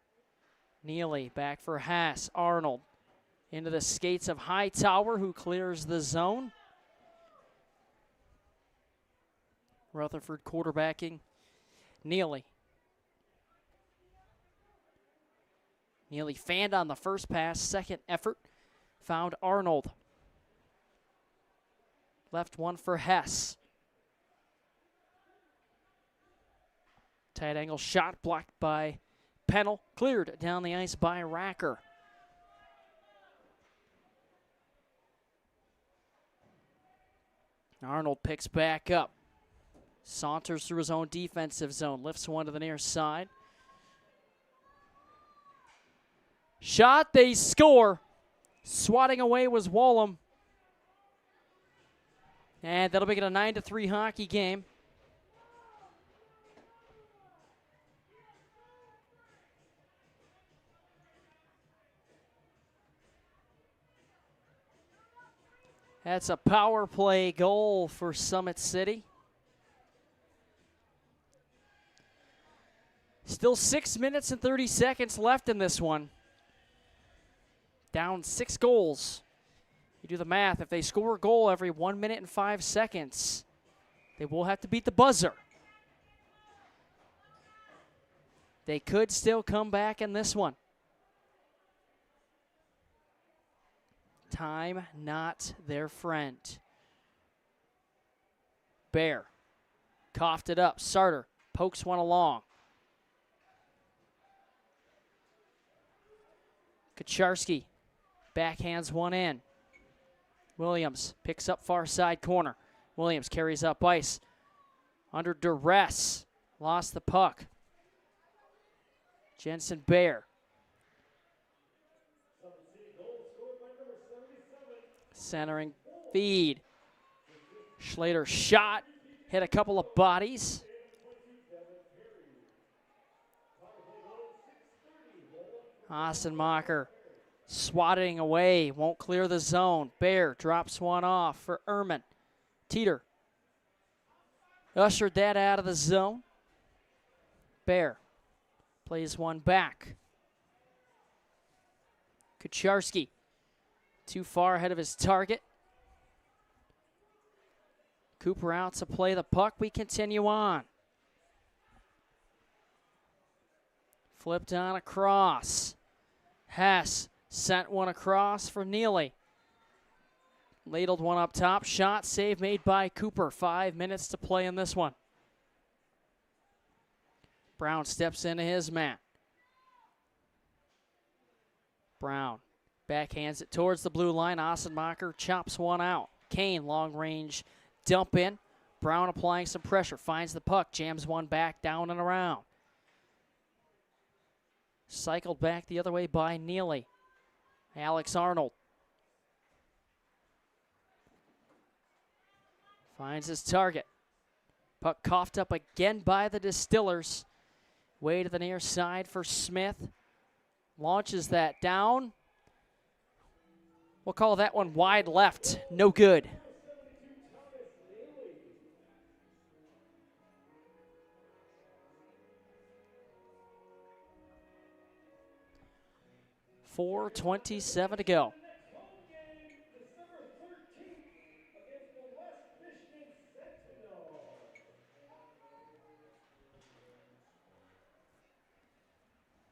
Speaker 1: Neely back for Haas. Arnold into the skates of Hightower, who clears the zone. Rutherford quarterbacking. Neely. Neely fanned on the first pass. Second effort found Arnold. Left one for Hess. Tight angle shot blocked by Pennell. Cleared down the ice by Racker. Arnold picks back up. Saunters through his own defensive zone. Lifts one to the near side. Shot, they score. Swatting away was Wallum. And that'll make it a 9-3 hockey game. That's a power play goal for Summit City. Still 6 minutes and 30 seconds left in this one. Down 6 goals. You do the math. If they score a goal every 1 minute and 5 seconds, they will have to beat the buzzer. They could still come back in this one. Time not their friend. Bear coughed it up. Sarter pokes one along. Kucharski backhands one in. Williams picks up far side corner. Williams carries up ice. Under duress. Lost the puck. Jensen Bear. Centering feed. Schlater shot. Hit a couple of bodies. Hassenmacher swatting away, won't clear the zone. Bear drops one off for Ehrman. Teeter ushered that out of the zone. Bear plays one back. Kucharski too far ahead of his target. Cooper out to play the puck. We continue on. Flipped on across. Hess sent one across for Neely. Ladled one up top. Shot save made by Cooper. 5 minutes to play in this one. Brown steps into his man. Brown backhands it towards the blue line. Hassenmacher chops one out. Kane long range dump in. Brown applying some pressure. Finds the puck. Jams one back down and around. Cycled back the other way by Neely. Alex Arnold. Finds his target. Puck coughed up again by the Distillers. Way to the near side for Smith. Launches that down. We'll call that one wide left. No good. .4:27 to go.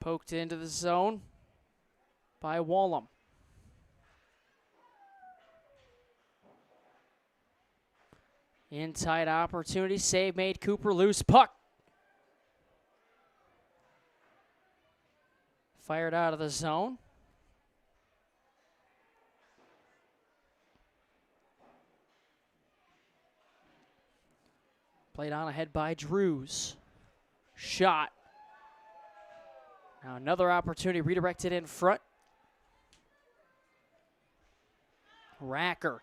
Speaker 1: Poked into the zone by Wallum. In tight opportunity, save made, Cooper loose, puck. Fired out of the zone. Played on ahead by Drews. Shot. Now another opportunity redirected in front. Racker.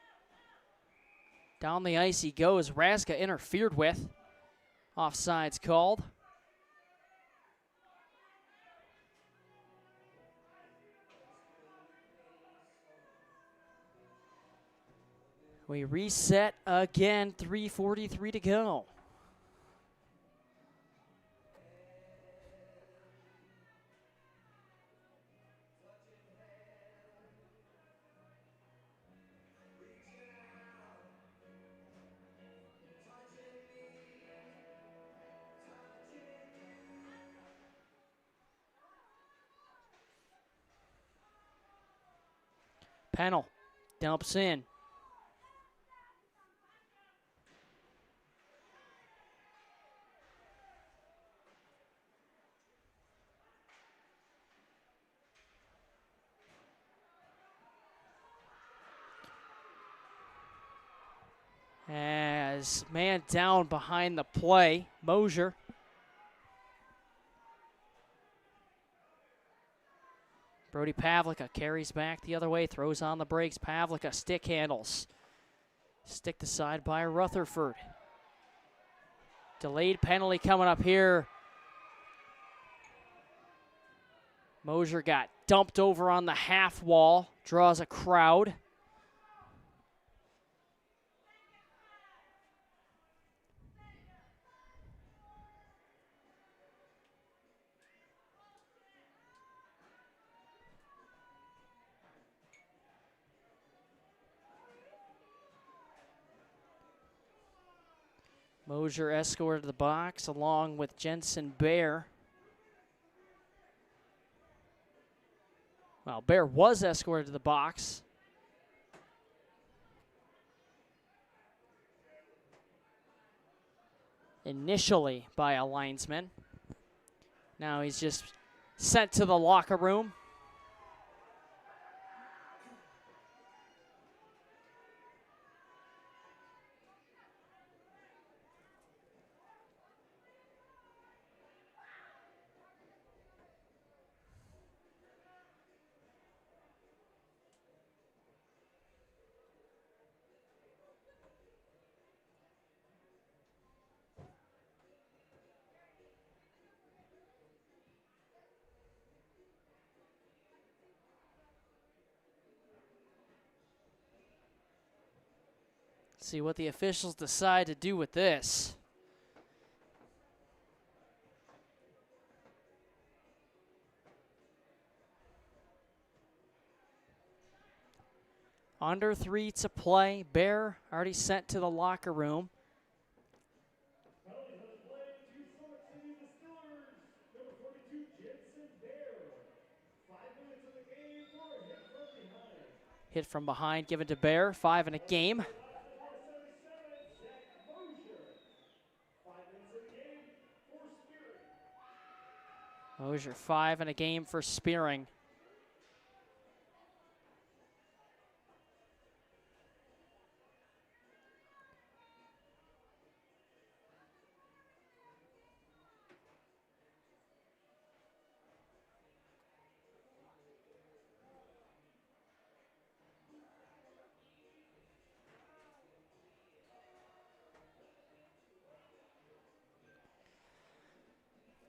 Speaker 1: Down the ice he goes. Raska interfered with. Offsides called. We reset again, 3:43 to go. Pennell dumps in. As man down behind the play, Mosier. Brody Pavlica carries back the other way, throws on the brakes. Pavlica stick handles. Stick to side by Rutherford. Delayed penalty coming up here. Mosier got dumped over on the half wall, draws a crowd. Mosier escorted to the box along with Jensen Bear. Well, Bear was escorted to the box. Initially by a linesman. Now he's just sent to the locker room. See what the officials decide to do with this. Under 3 to play. Bear already sent to the locker room.
Speaker 2: Penalties on the play, 2 Salt City Distillers. Number 42, Jensen Bear. 5 minutes of the game for a hit from behind.
Speaker 1: Hit from behind given to Bear. 5 in a game.
Speaker 2: Last number 77, Zach Mosier. 5 minutes of the game for Spearing.
Speaker 1: Mosier 5 in a game for Spearing.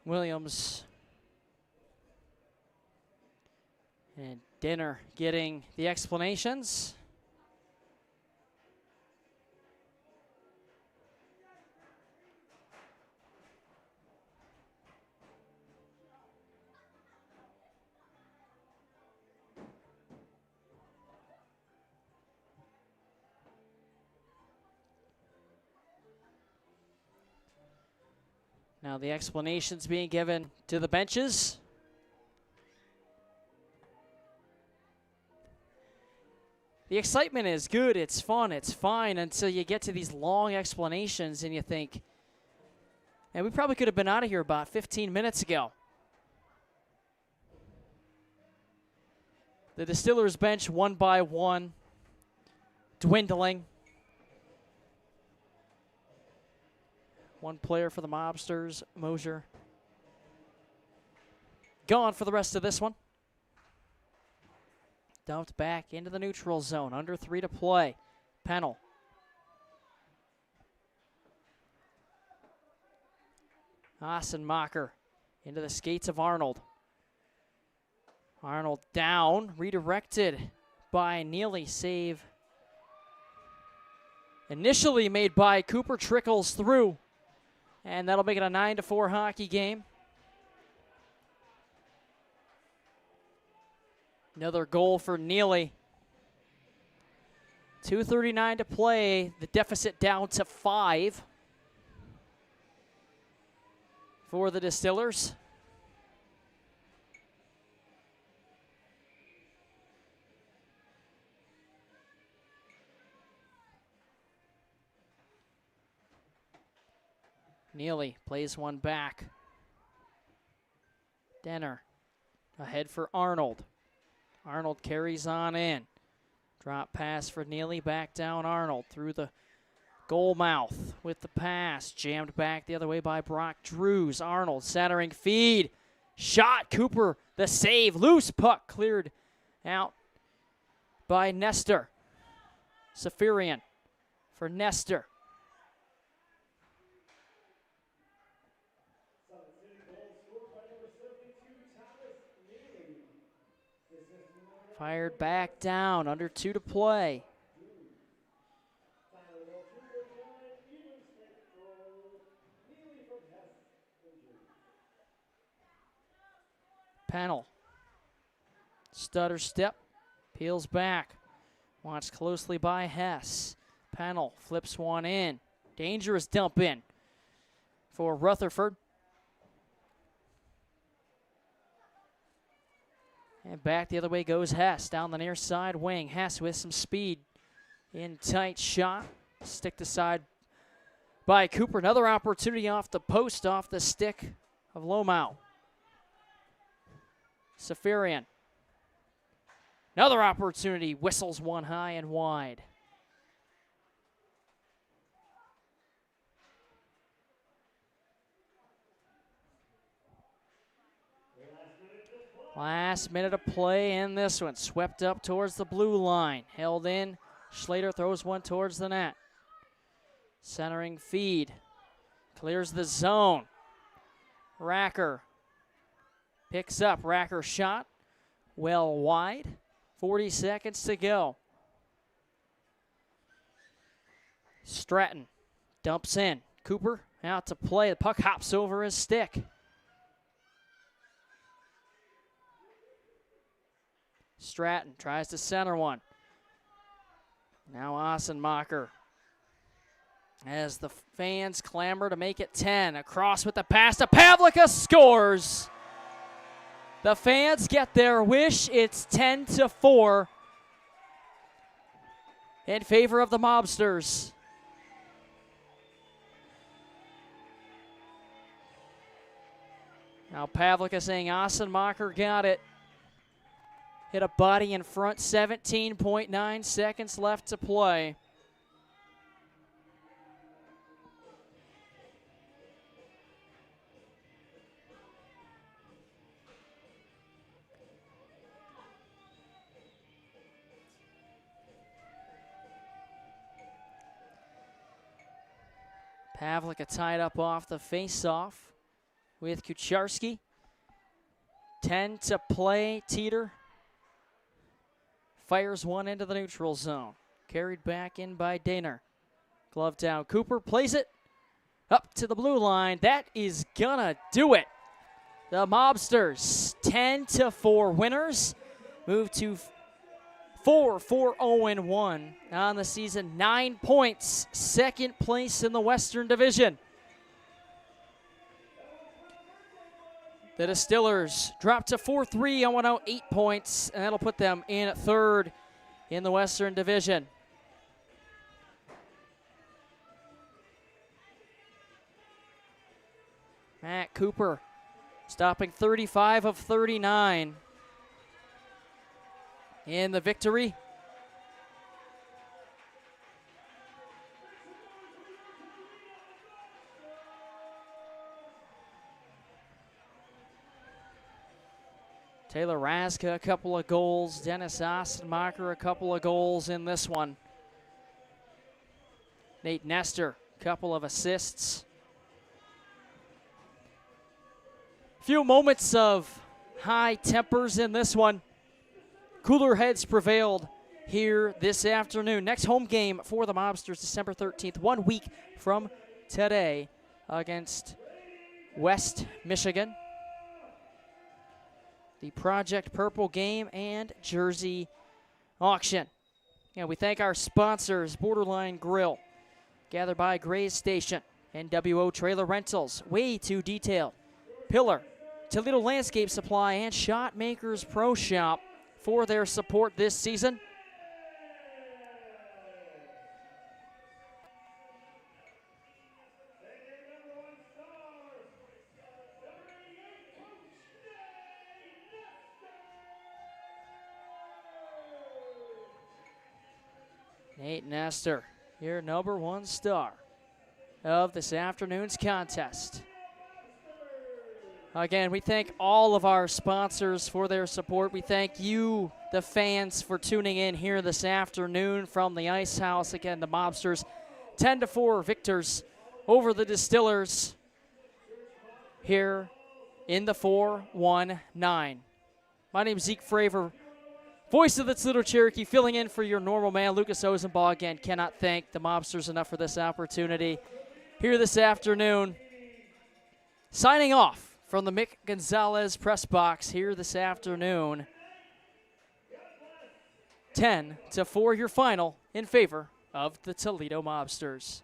Speaker 1: Williams and Dinner getting the explanations. Now the explanations being given to the benches. The excitement is good, it's fun, it's fine until you get to these long explanations and you think, and we probably could have been out of here about 15 minutes ago. The Distillers bench one by one, dwindling. One player for the Mobsters, Mosier. Gone for the rest of this one. Dumped back into the neutral zone. Under 3 to play. Pennell. Ossenmacher into the skates of Arnold. Arnold down. Redirected by Neely. Save initially made by Cooper. Trickles through. And that'll make it a 9-4 hockey game. Another goal for Neely. 2:39 to play. The deficit down to 5 for the Distillers. Neely plays one back. Denner ahead for Arnold. Arnold carries on in. Drop pass for Neely, back down Arnold through the goal mouth with the pass. Jammed back the other way by Brock Drews. Arnold centering feed. Shot, Cooper, the save. Loose puck cleared out by Nestor. Safarian for Nestor. Fired back down, under 2 to play. Pennell. Stutter step, peels back. Watched closely by Hess. Pennell flips one in. Dangerous dump in for Rutherford. And back the other way goes Hess, down the near side wing. Hess with some speed. In tight shot. Sticked aside by Cooper. Another opportunity off the post, off the stick of Lomau. Safarian. Another opportunity. Whistles one high and wide. Last minute of play in this one. Swept up towards the blue line. Held in. Schlater throws one towards the net. Centering feed. Clears the zone. Racker picks up. Racker shot. Well wide. 40 seconds to go. Stratton dumps in. Cooper out to play. The puck hops over his stick. Stratton tries to center one. Now Ossenmacher. As the fans clamor to make it 10. Across with the pass to Pavlika, scores. The fans get their wish. It's 10-4 in favor of the Mobsters. Now Pavlika saying Ossenmacher got it. Hit a body in front, 17.9 seconds left to play. Pavlika tied up off the face-off. with Kucharski. 10 to play. Teeter fires one into the neutral zone. Carried back in by Daner. Glove down. Cooper plays it up to the blue line. That is gonna do it. The Mobsters 10-4 winners. Move to 4-4-0-1 on the season. 9 points. Second place in the Western Division. The Distillers drop to 4-3-0-0, 8 points, and that'll put them in third in the Western Division. Matt Cooper stopping 35 of 39 in the victory. Taylor Raska, a couple of goals. Dennis Ostenmacher, a couple of goals in this one. Nate Nestor, a couple of assists. Few moments of high tempers in this one. Cooler heads prevailed here this afternoon. Next home game for the Mobsters, December 13th, 1 week from today against West Michigan. The Project Purple game and jersey auction. And we thank our sponsors, Borderline Grill, Gather by Gray's Station, NWO Trailer Rentals, Way Too Detailed, Pillar, Toledo Landscape Supply, and Shotmakers Pro Shop for their support this season. Nate Nestor, your #1 star of this afternoon's contest. Again, we thank all of our sponsors for their support. We thank you, the fans, for tuning in here this afternoon from the Ice House. Again, the Mobsters 10-4 victors over the Distillers here in the 4-1-9. My name is Zeke Fravor, voice of the Toledo Cherokee, filling in for your normal man, Lucas Ozenbaugh. Again, cannot thank the Mobsters enough for this opportunity here this afternoon. Signing off from the Mick Gonzalez press box here this afternoon. 10-4 your final in favor of the Toledo Mobsters.